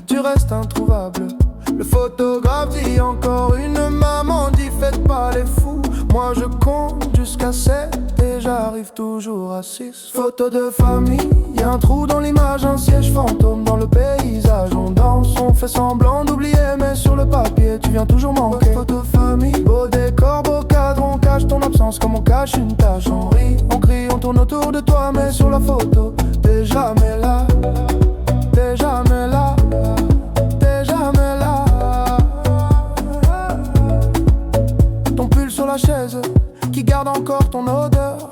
tu restes introuvable. Le photographe dit encore une, maman dit faites pas les fous. Moi je compte jusqu'à 7 et j'arrive toujours à 6. Photo de famille, y'a un trou dans l'image, un siège fantôme dans le paysage. On danse, on fait semblant d'oublier, mais sur le papier tu viens toujours manquer. Photo famille, beau décor, beau cadre, on cache ton absence comme on cache une tache. On rit, on crie, on tourne autour de toi, mais sur la photo t'es jamais là. T'es jamais là. Sur la chaise, qui garde encore ton odeur.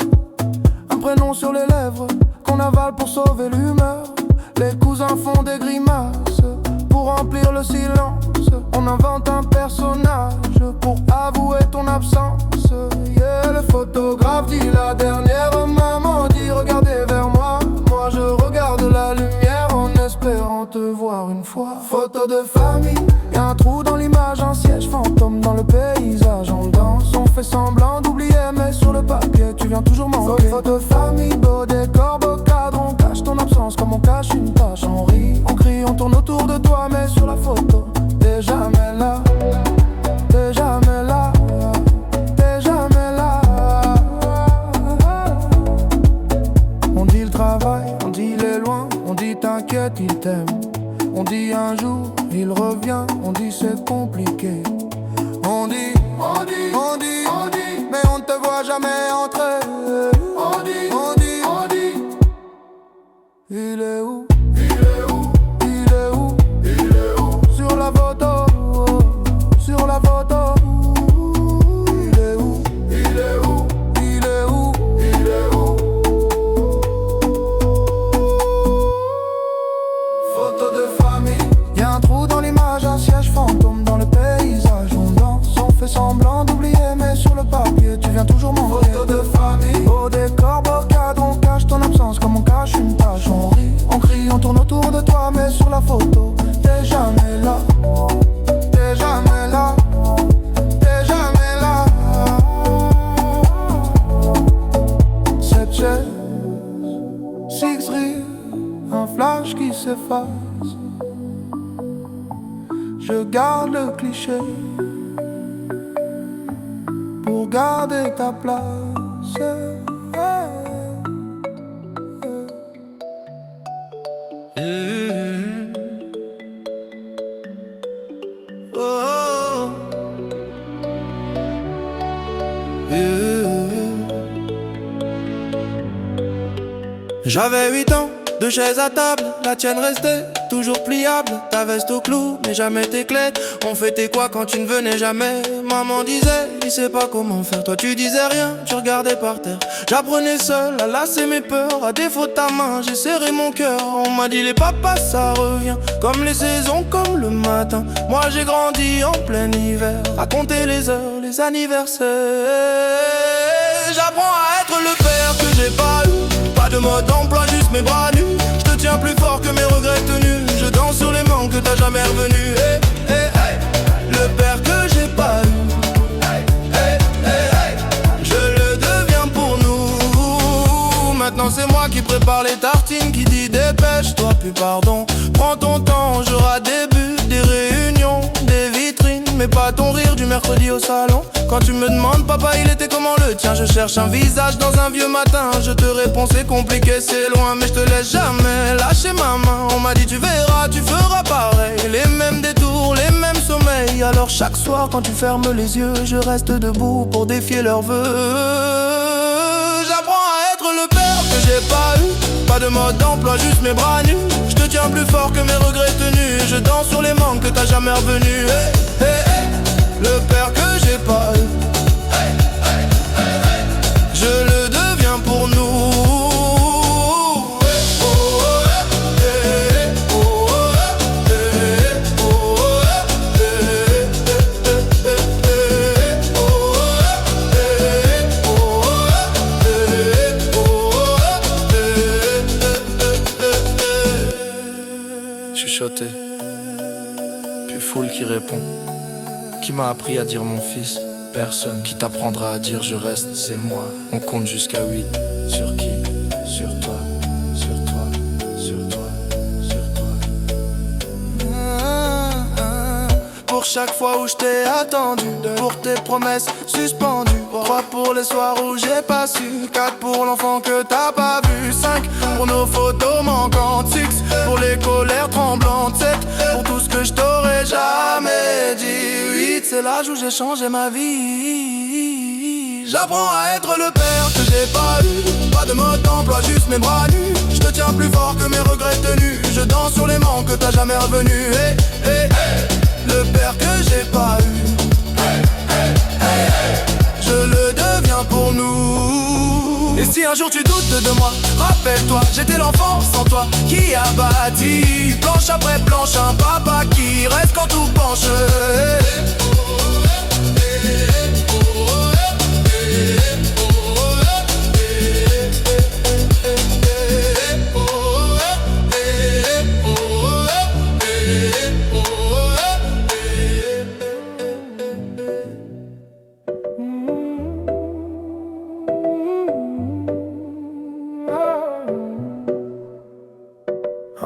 Un prénom sur les lèvres, qu'on avale pour sauver l'humeur. Les cousins font des grimaces, pour remplir le silence. On invente un personnage, pour avouer ton absence. Yeah, le photographe dit la dernière, maman dit regardez vers moi. Moi je regarde la lumière en espérant te voir une fois. Photo de famille, y'a un trou dans l'image, un siège fantôme dans le paysage. On danse, on fait semblant d'oublier, mais sur le papier tu viens toujours manquer. Photo de famille, beau décor, beau cadre, on cache ton absence comme on cache une tache. On rit, on crie, on tourne autour de toi, mais sur la photo t'es jamais là. T'es jamais là. T'es jamais là. On dit le travail, on dit il est loin, on dit t'inquiète, il t'aime. On dit un jour, il revient, on dit c'est compliqué. On dit, mais on ne te voit jamais entrer. On dit, il est où? Sur la photo, sur la photo. Il est où? Photo de famille, y'a un trou dans l'image, un siège fantôme dans le paysage. On danse, on fait semblant d'oublier, mais sur le papier tu viens toujours manquer. Photo de famille, beau décor, beau cadre, on cache ton absence comme on cache une tache. On rit, on crie, on tourne autour de toi, mais sur la photo t'es jamais là. T'es jamais là. T'es jamais là. Cette chaise, six rires, un flash qui s'efface. Je garde le cliché pour garder ta place. Oh. J'avais 8 ans, 2 chaises à table, la tienne restait toujours pliable, ta veste au clou, mais jamais tes clés. On fêtait quoi quand tu ne venais jamais? Maman disait, il sait pas comment faire. Toi tu disais rien, tu regardais par terre. J'apprenais seul à lasser mes peurs. À défaut de ta main, j'ai serré mon cœur. On m'a dit les papas ça revient, comme les saisons, comme le matin. Moi j'ai grandi en plein hiver, à compter les heures, les anniversaires. J'apprends à être le père que j'ai pas eu. Pas de mode d'emploi, juste mes bras nus. Je te tiens plus fort que mes regrets tenus. Je danse sur les manques que t'as jamais revenu. Hey, hey, hey. Le père que j'ai pas eu. Hey, hey, hey, hey. Je le deviens pour nous. Maintenant c'est moi qui prépare les tartines, qui dit dépêche-toi, puis pardon. Prends ton temps, j'aurai des buts, des réunions, des vitrines, mais pas ton rire du mercredi au salon. Quand tu me demandes papa il était comment le tien, je cherche un visage dans un vieux matin. Je te réponds c'est compliqué, c'est loin, mais je te laisse jamais lâcher ma main. On m'a dit tu verras, tu feras pareil. Les mêmes détours, les mêmes sommeils. Alors chaque soir quand tu fermes les yeux, je reste debout pour défier leurs vœux. J'apprends à être le père que j'ai pas eu. Pas de mode d'emploi, juste mes bras nus. Je te tiens plus fort que mes regrets tenus. Je danse sur les manques que t'as jamais revenu. Hey, hey, hey. Le père que j'ai pas eu. Hey, hey, hey, hey. Je le deviens pour nous. Chuchoté, puis foule qui répond. Qui m'a appris à dire mon fils? Personne. Qui t'apprendra à dire je reste? C'est moi. On compte jusqu'à 8. Sur qui? Sur toi. Sur toi. Sur toi. Sur toi. Pour chaque fois où je t'ai attendu, pour tes promesses suspendues, 3 pour les soirs où j'ai pas su, 4 pour l'enfant que t'as pas vu, 5 pour nos photos manquantes, 6 pour les colères tremblantes, 7 pour tout ce que je t'aurais jamais dit, 8 c'est l'âge où j'ai changé ma vie. J'apprends à être le père que j'ai pas eu. Pas de mode d'emploi, juste mes bras nus. Je te tiens plus fort que mes regrets tenus. Je danse sur les manques que t'as jamais revenu. Hey, hey, hey. Le père que j'ai pas eu. Hey, hey, hey, hey. Je le deviens pour nous. Et si un jour tu doutes de moi, rappelle-toi, j'étais l'enfant sans toi qui a bâti planche après planche un papa qui reste quand tout penche.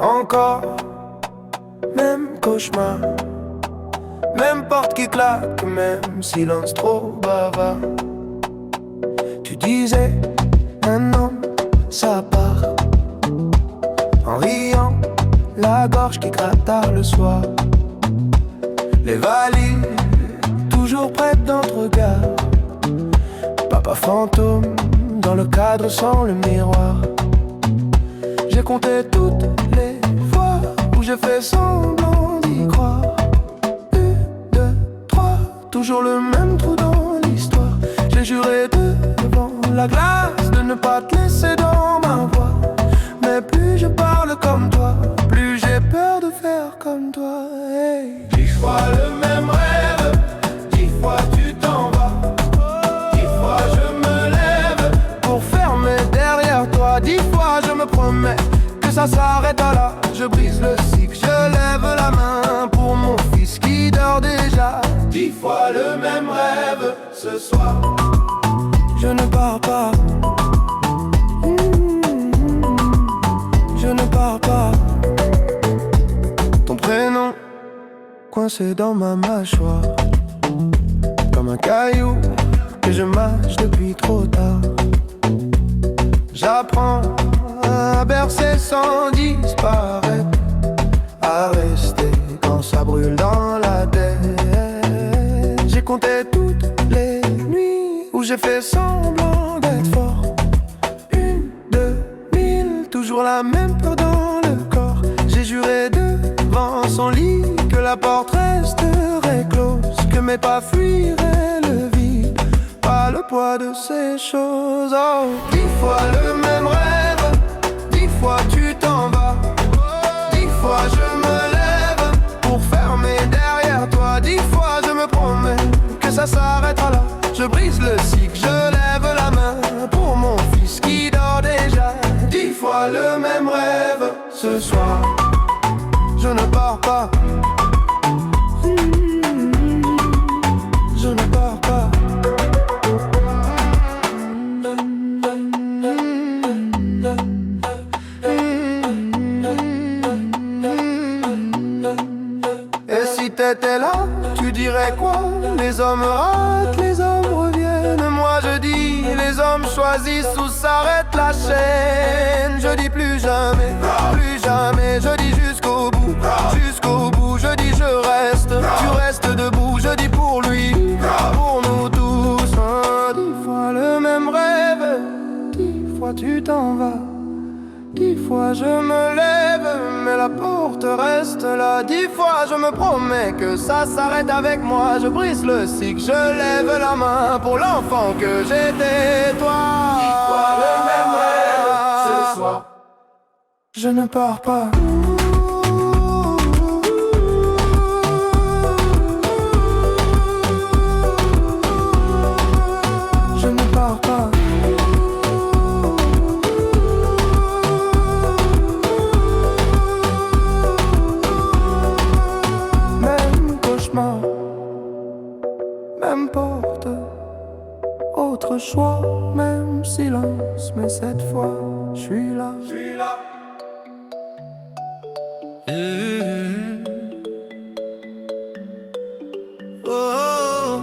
Encore, même cauchemar, même porte qui claque, même silence trop bavard. Tu disais, un homme, ça part. En riant, la gorge qui gratte tard le soir. Les valises, toujours prêtes dans le regard. Papa fantôme, dans le cadre sans le miroir. J'ai compté toutes les fois où j'ai fait semblant d'y croire. 1, 2, 3, toujours le même trou dans l'histoire. J'ai juré devant la glace de ne pas te laisser dans ma voie. Mais plus je parle comme toi, plus j'ai peur de faire comme toi. Hey. 10 fois le même rêve, 10 fois tu t'en vas. 10 fois je me lève pour fermer derrière toi. 10 fois je me promets que ça s'arrête à là. Je brise le cycle, je lève la main pour mon fils qui dort déjà. 10 fois le même rêve ce soir. Je ne pars pas. Je ne pars pas. Ton prénom coincé dans ma mâchoire, comme un caillou que je mâche depuis trop tard. J'apprends à bercer sans disparaître, à rester quand ça brûle dans la tête. J'ai compté toutes les nuits où j'ai fait semblant d'être fort. 1, 2, 1000, toujours la même peur dans le corps. J'ai juré de son lit, que la porte resterait close, que mes pas fuiraient le vide, pas le poids de ces choses. Oh, 10 fois le même rêve, 10 fois tu t'en vas, 10 fois je me lève pour fermer derrière toi, 10 fois je me promets que ça s'arrêtera là. Je brise le cycle, je lève la main pour mon fils qui dort déjà. 10 fois le même rêve. Ce soir, je ne pars pas. Je ne pars pas. Et si t'étais là, tu dirais quoi? Les hommes ratent, les hommes reviennent. Moi je dis, les hommes choisissent ou s'arrête la chaîne. Je dis plus jamais, je dis jusqu'au bout, jusqu'au bout. Je dis je reste, tu restes debout. Je dis pour lui, pour nous tous. 10 fois le même rêve, 10 fois tu t'en vas, 10 fois je me lève, mais la porte reste là. 10 fois je me promets que ça s'arrête avec moi. Je brise le cycle, je lève la main pour l'enfant que j'étais, toi. 10 fois le même rêve, ce soir, je ne pars pas. Je ne pars pas. Même porte, autre choix, même silence, mais cette fois, je suis là. Oh.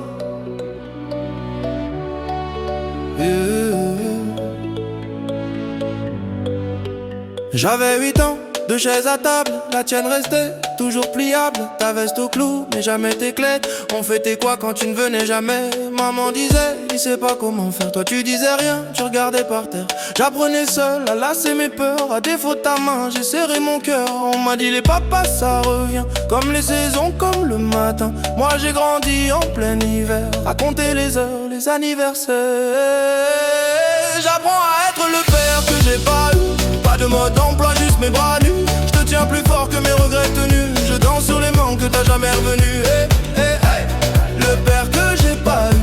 J'avais 8 ans, 2 chaises à table, la tienne restait toujours pliable, ta veste au clou, mais jamais tes clés. On fêtait quoi quand tu ne venais jamais? Maman disait, il sait pas comment faire. Toi tu disais rien, tu regardais par terre. J'apprenais seul à lasser mes peurs. À défaut de ta main, j'ai serré mon cœur. On m'a dit les papas ça revient, comme les saisons, comme le matin. Moi j'ai grandi en plein hiver, à compter les heures, les anniversaires. J'apprends à être le père que j'ai pas eu. Pas de mode d'emploi, juste mes bras nus. Je te tiens plus fort que mes regrets tenus. Je danse sur les manques que t'as jamais revenu. Hey, hey, hey. Le père que j'ai pas eu.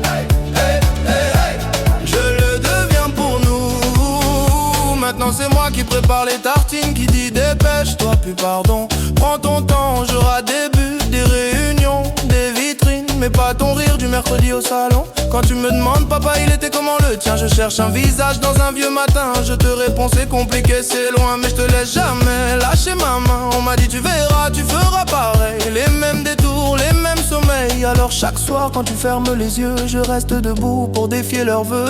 Hey, hey, hey, hey. Je le deviens pour nous. Maintenant c'est moi qui prépare les tartines, qui dit dépêche-toi, puis pardon. Prends ton temps, j'aurai des buts, des réunions, des vitrines, mais pas ton rire du mercredi au salon. Quand tu me demandes papa il était comment le tien, je cherche un visage dans un vieux matin. Je te réponds c'est compliqué, c'est loin, mais je te laisse jamais lâcher ma main. On m'a dit tu verras, tu feras pareil, les mêmes détours, les mêmes sommeils. Alors chaque soir quand tu fermes les yeux, je reste debout pour défier leurs vœux.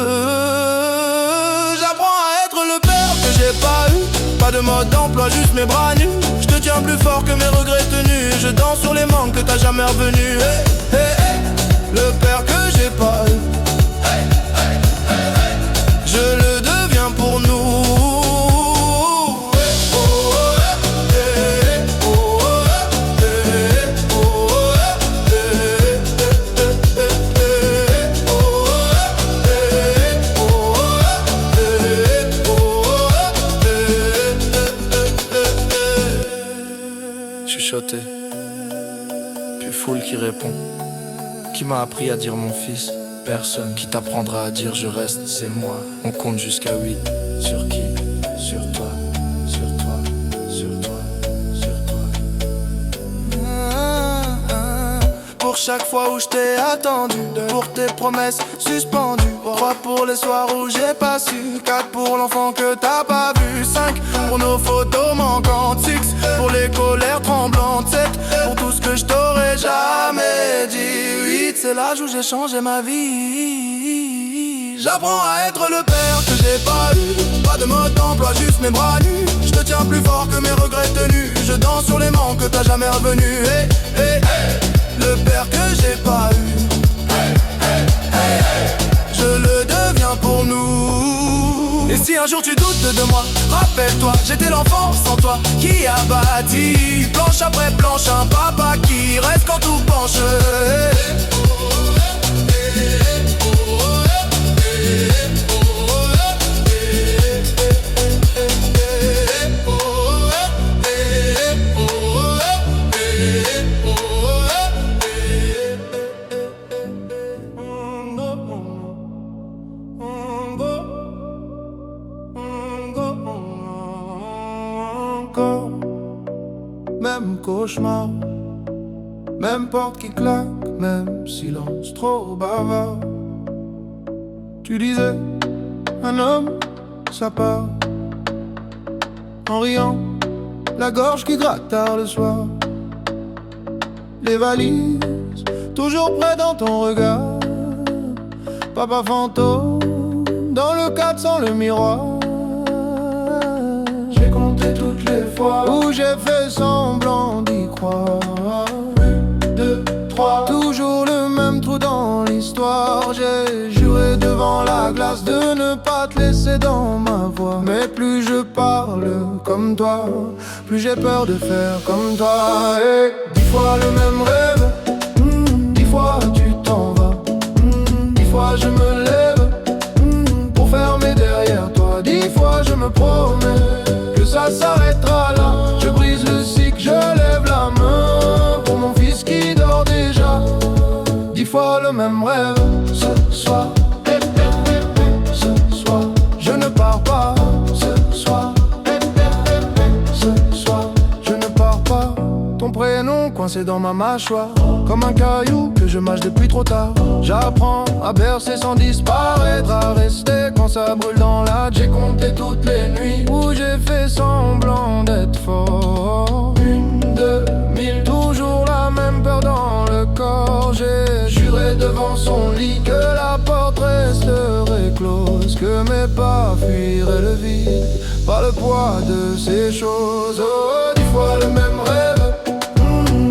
J'apprends à être le père que j'ai pas eu. Pas de mode d'emploi, juste mes bras nus. Je te tiens plus fort que mes regrets tenus. Je danse sur les manques que t'as jamais revenu. Hey, hey, hey. Le père que j'ai pas eu. Hey, hey, hey, hey. Je le deviens pour nous. Chuchoté, puis foule qui répond. Qui m'a appris à dire mon fils? Personne. Qui t'apprendra à dire je reste? C'est moi. On compte jusqu'à 8. Sur qui? Sur toi. Sur toi. Sur toi. Sur toi. Pour chaque fois où je t'ai attendu, pour tes promesses suspendues, 3 pour les soirs où j'ai pas su, 4 pour l'enfant que t'as pas vu, 5 pour nos photos manquantes, 6 pour les colères tremblantes, 7 pour tout ce que je t'aurais jamais dit, 8 c'est l'âge où j'ai changé ma vie. J'apprends à être le père que j'ai pas eu. Pas de mode d'emploi, juste mes bras nus. Je te tiens plus fort que mes regrets tenus. Je danse sur les manques que t'as jamais revenu. Hey, hey, hey. Le père que j'ai pas eu. Hey, hey, hey, hey. Je le deviens pour nous. Et si un jour tu doutes de moi, rappelle-toi, j'étais l'enfant sans toi qui a bâti planche après planche un papa qui reste quand tout penche. Même cauchemar, même porte qui claque, même silence trop bavard. Tu disais, un homme, ça part. En riant, la gorge qui gratte tard le soir. Les valises, toujours près dans ton regard. Papa fantôme, dans le cadre sans le miroir. J'ai compté toutes les fois où j'ai fait semblant d'y croire. 1, 2, 3, toujours le même trou dans l'histoire. J'ai juré devant la glace de ne pas te laisser dans ma voix. Mais plus je parle comme toi, plus j'ai peur de faire comme toi. Et 10 fois le même rêve, 10 fois tu t'en vas, 10 fois je me lève pour fermer derrière toi. 10 fois je me promets que ça s'arrêtera là. Je brise le cycle, je lève la main pour mon fils qui dort déjà. 10 fois le même rêve. Ce soir, ce soir, je ne pars pas. Ce soir, ce soir, je ne pars pas. Ton prénom coincé dans ma mâchoire, comme un caillou que je mâche depuis trop tard. J'apprends à bercer sans disparaître, à rester quand ça brûle dans la. J'ai compté toutes les nuits où j'ai fait semblant d'être fort. 1, 2, 1000, toujours la même peur dans le corps. J'ai juré devant son lit que la porte resterait close, que mes pas fuiraient le vide par le poids de ces choses. Oh, 10 fois le même rêve,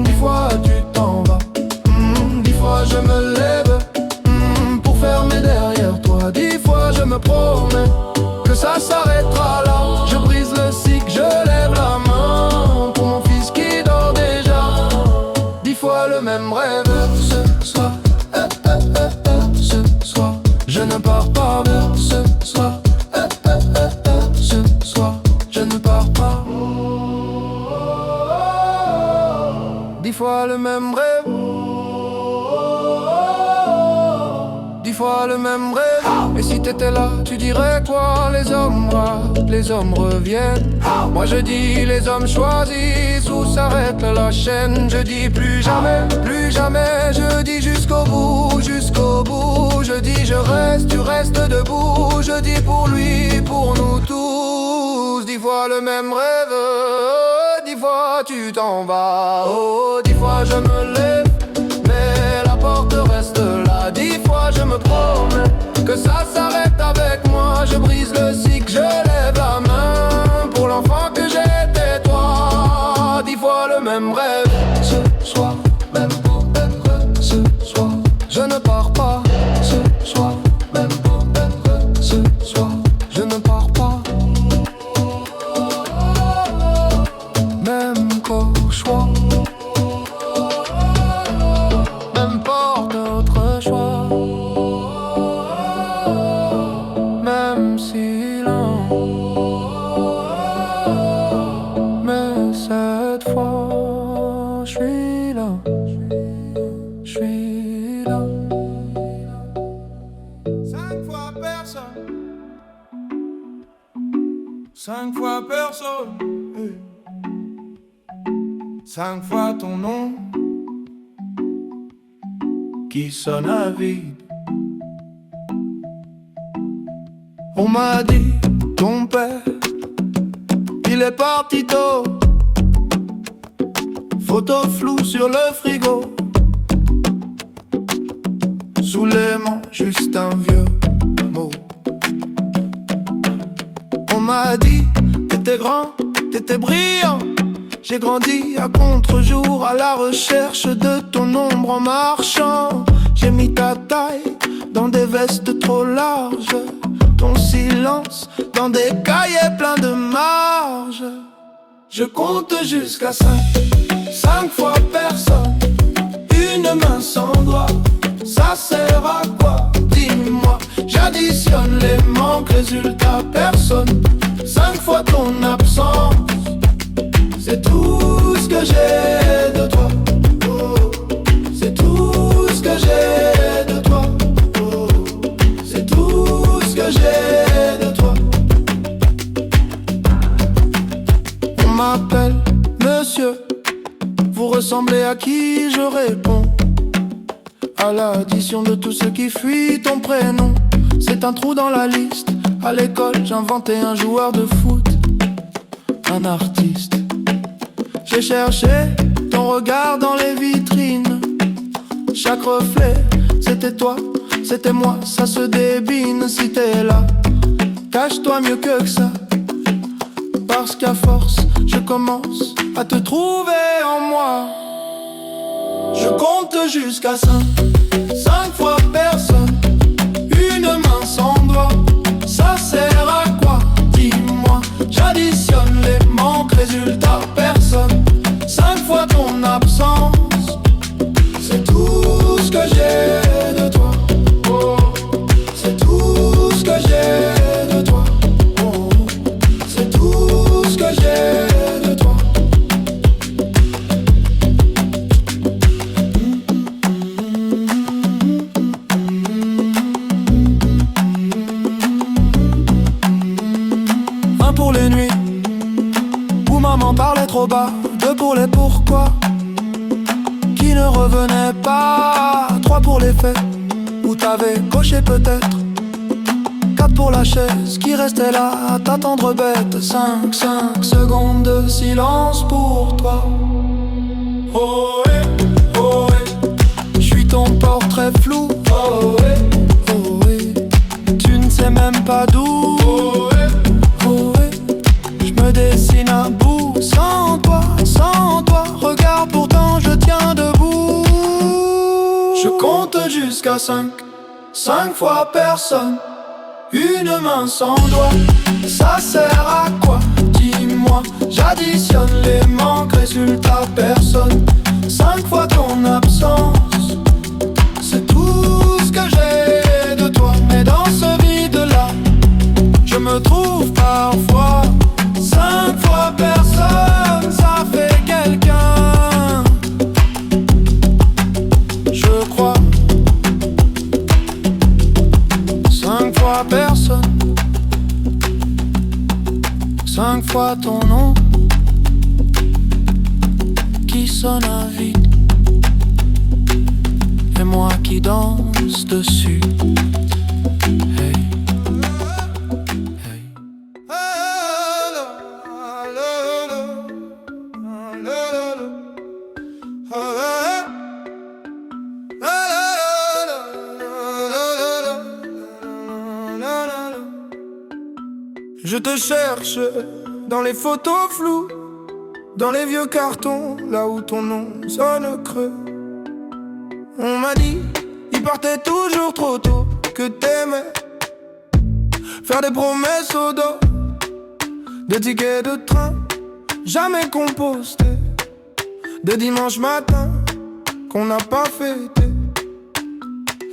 10 fois tu t'en vas, 10 fois je me lève pour fermer derrière toi. 10 fois je me promets que ça s'arrêtera là. Je brise le cycle, je lève la main pour mon fils qui dort déjà. 10 fois le même rêve. Ce soir, ce soir, je ne pars pas. Ce soir, ce soir, je ne pars pas. 10 fois le même rêve, 10 fois le même rêve. Et si t'étais là, tu dirais quoi? Les hommes ratent, les hommes reviennent. Moi je dis les hommes choisissent où s'arrête la chaîne. Je dis plus jamais, je dis jusqu'au bout, jusqu'au bout. Je dis je reste, tu restes debout. Je dis pour lui, pour nous tous. 10 fois le même rêve, 10 fois tu t'en vas. Oh, 10 fois je me lève, mais la porte reste là. 10 fois je me promets que ça s'arrête avec moi. Je brise le cycle, je lève la main pour l'enfant que j'étais toi. 10 fois le même rêve. Ce soir, même pour être ce soir, je ne pars pas. Ce soir, même pour être ce soir, je ne pars pas. Même cauchemar, même porte autre choix, même silence. Mais cette fois, je suis là, je suis là. 5 fois personne, 5 fois personne, 5 fois ton nom qui sonne à vide. On m'a dit, ton père, il est parti tôt. Photo floue sur le frigo, sous l'aimant, juste un vieux mot. On m'a dit, t'étais grand, t'étais brillant. J'ai grandi à contre-jour, à la recherche de ton ombre en marchant. J'ai mis ta taille dans des vestes trop larges ton silence dans des cahiers pleins de marge. Je compte jusqu'à 5, 5 fois personne. Une main sans doigt, ça sert à quoi? Dis-moi, j'additionne les manques, résultat personne. 5 fois ton absence, c'est tout ce que j'ai de toi. Oh, c'est tout ce que j'ai de toi. Oh, c'est tout ce que j'ai de toi. On m'appelle monsieur, vous ressemblez à qui? Je réponds à l'addition de tout ce qui fuit ton prénom. C'est un trou dans la liste. À l'école, j'inventais un joueur de foot, un artiste. J'ai cherché ton regard dans les vitrines. Chaque reflet, c'était toi, c'était moi, ça se débine. Si t'es là, cache-toi mieux que ça. Parce qu'à force, je commence à te trouver en moi. Je compte jusqu'à 5, 5 fois personne. Une main sans doigt, ça sert à quoi? Dis-moi, j'additionne les manques, résultat personne. 5 fois ton absence, c'est tout ce que j'ai de toi. Oh, c'est tout ce que j'ai de toi. Oh, c'est tout ce que j'ai de toi. Un pour les nuits où maman parlait trop bas. 2 pour les pourquoi qui ne revenaient pas. 3 pour les faits où t'avais coché peut-être. 4 pour la chaise qui restait là à t'attendre bête. 5 secondes de silence pour toi. Oh ouais, oh ouais, j'suis ton portrait flou. Oh ouais, oh ouais, tu ne sais même pas d'où. Oh ouais, oh ouais, j'me dessine à bout. Sans toi, regarde pourtant je tiens debout. Je compte jusqu'à 5, 5 fois personne. Une main sans doigt, ça sert à quoi? Dis-moi, j'additionne les manques, résultat personne. 5 fois ton absence, c'est tout ce que j'ai de toi. Mais dans ce vide-là, je me trouve parfois. 5 fois personne, ça fait quelqu'un, je crois. 5 fois personne, 5 fois ton nom qui sonne à vide, et moi qui danse dessus. Hey. Je te cherche dans les photos floues, dans les vieux cartons, là où ton nom sonne creux. On m'a dit, il partait toujours trop tôt, que t'aimais faire des promesses au dos, des tickets de train jamais compostés, des dimanches matins qu'on n'a pas fêté.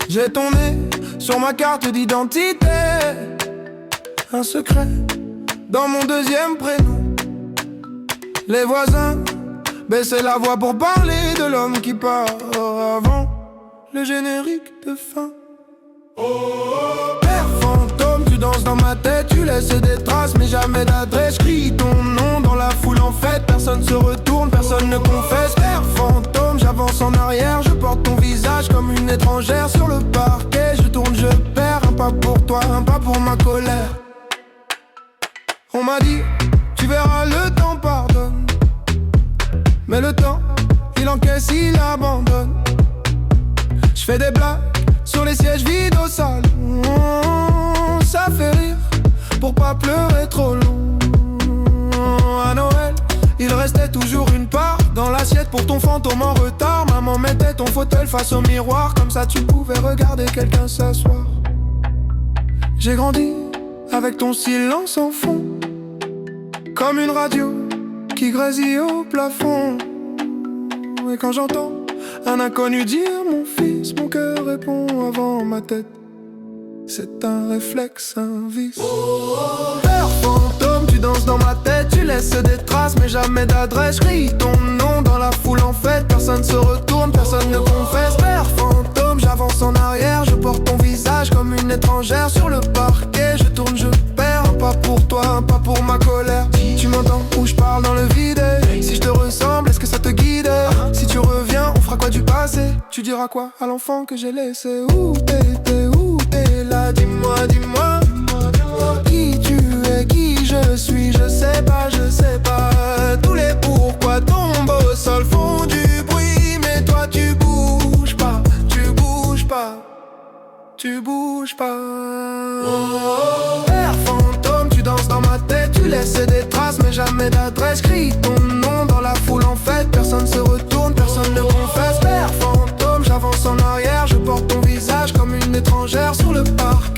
J'ai ton nez sur ma carte d'identité, un secret dans mon deuxième prénom. Les voisins baissaient la voix pour parler de l'homme qui part avant le générique de fin. Père fantôme, tu danses dans ma tête, tu laisses des traces mais jamais d'adresse. Crie ton nom dans la foule en fête, personne se retourne, personne ne confesse. Père fantôme, j'avance en arrière, je porte ton visage comme une étrangère sur le parquet. Je tourne, je perds, un pas pour toi, un pas pour ma colère. On m'a dit, tu verras, le temps pardonne. Mais le temps, il encaisse, il abandonne. Je fais des blagues sur les sièges vides au salon. Ça fait rire pour pas pleurer trop long. À Noël, il restait toujours une part dans l'assiette pour ton fantôme en retard. Maman mettait ton fauteuil face au miroir, comme ça tu pouvais regarder quelqu'un s'asseoir. J'ai grandi avec ton silence en fond, comme une radio qui grésille au plafond. Et quand j'entends un inconnu dire mon fils, mon cœur répond avant ma tête. C'est un réflexe, un vice. Père fantôme, tu danses dans ma tête, tu laisses des traces mais jamais d'adresse. Crie ton nom dans la foule en fête, personne se retourne, personne ne confesse. Père fantôme, j'avance en arrière, je porte ton visage comme une étrangère sur le parquet. Je tourne, je perds, un pas pour toi, un pas pour ma colère. Tu m'entends où je parle dans le vide? Si je te ressemble, est-ce que ça te guide? Si tu reviens, on fera quoi du passé? Tu diras quoi à l'enfant que j'ai laissé? Où t'étais, où t'es là? Dis-moi, dis-moi, qui tu es, qui je suis, je sais pas, je sais pas. Tous les pourquoi tombent au sol font du bruit, mais toi tu bouges pas, tu bouges pas, tu bouges pas. Père fantôme, tu danses dans ma tête, tu laisses des traces mais jamais d'adresse. Crie ton nom dans la foule en fête, personne se retourne, personne ne confesse. Père fantôme, j'avance en arrière, je porte ton visage comme une étrangère sur le parc.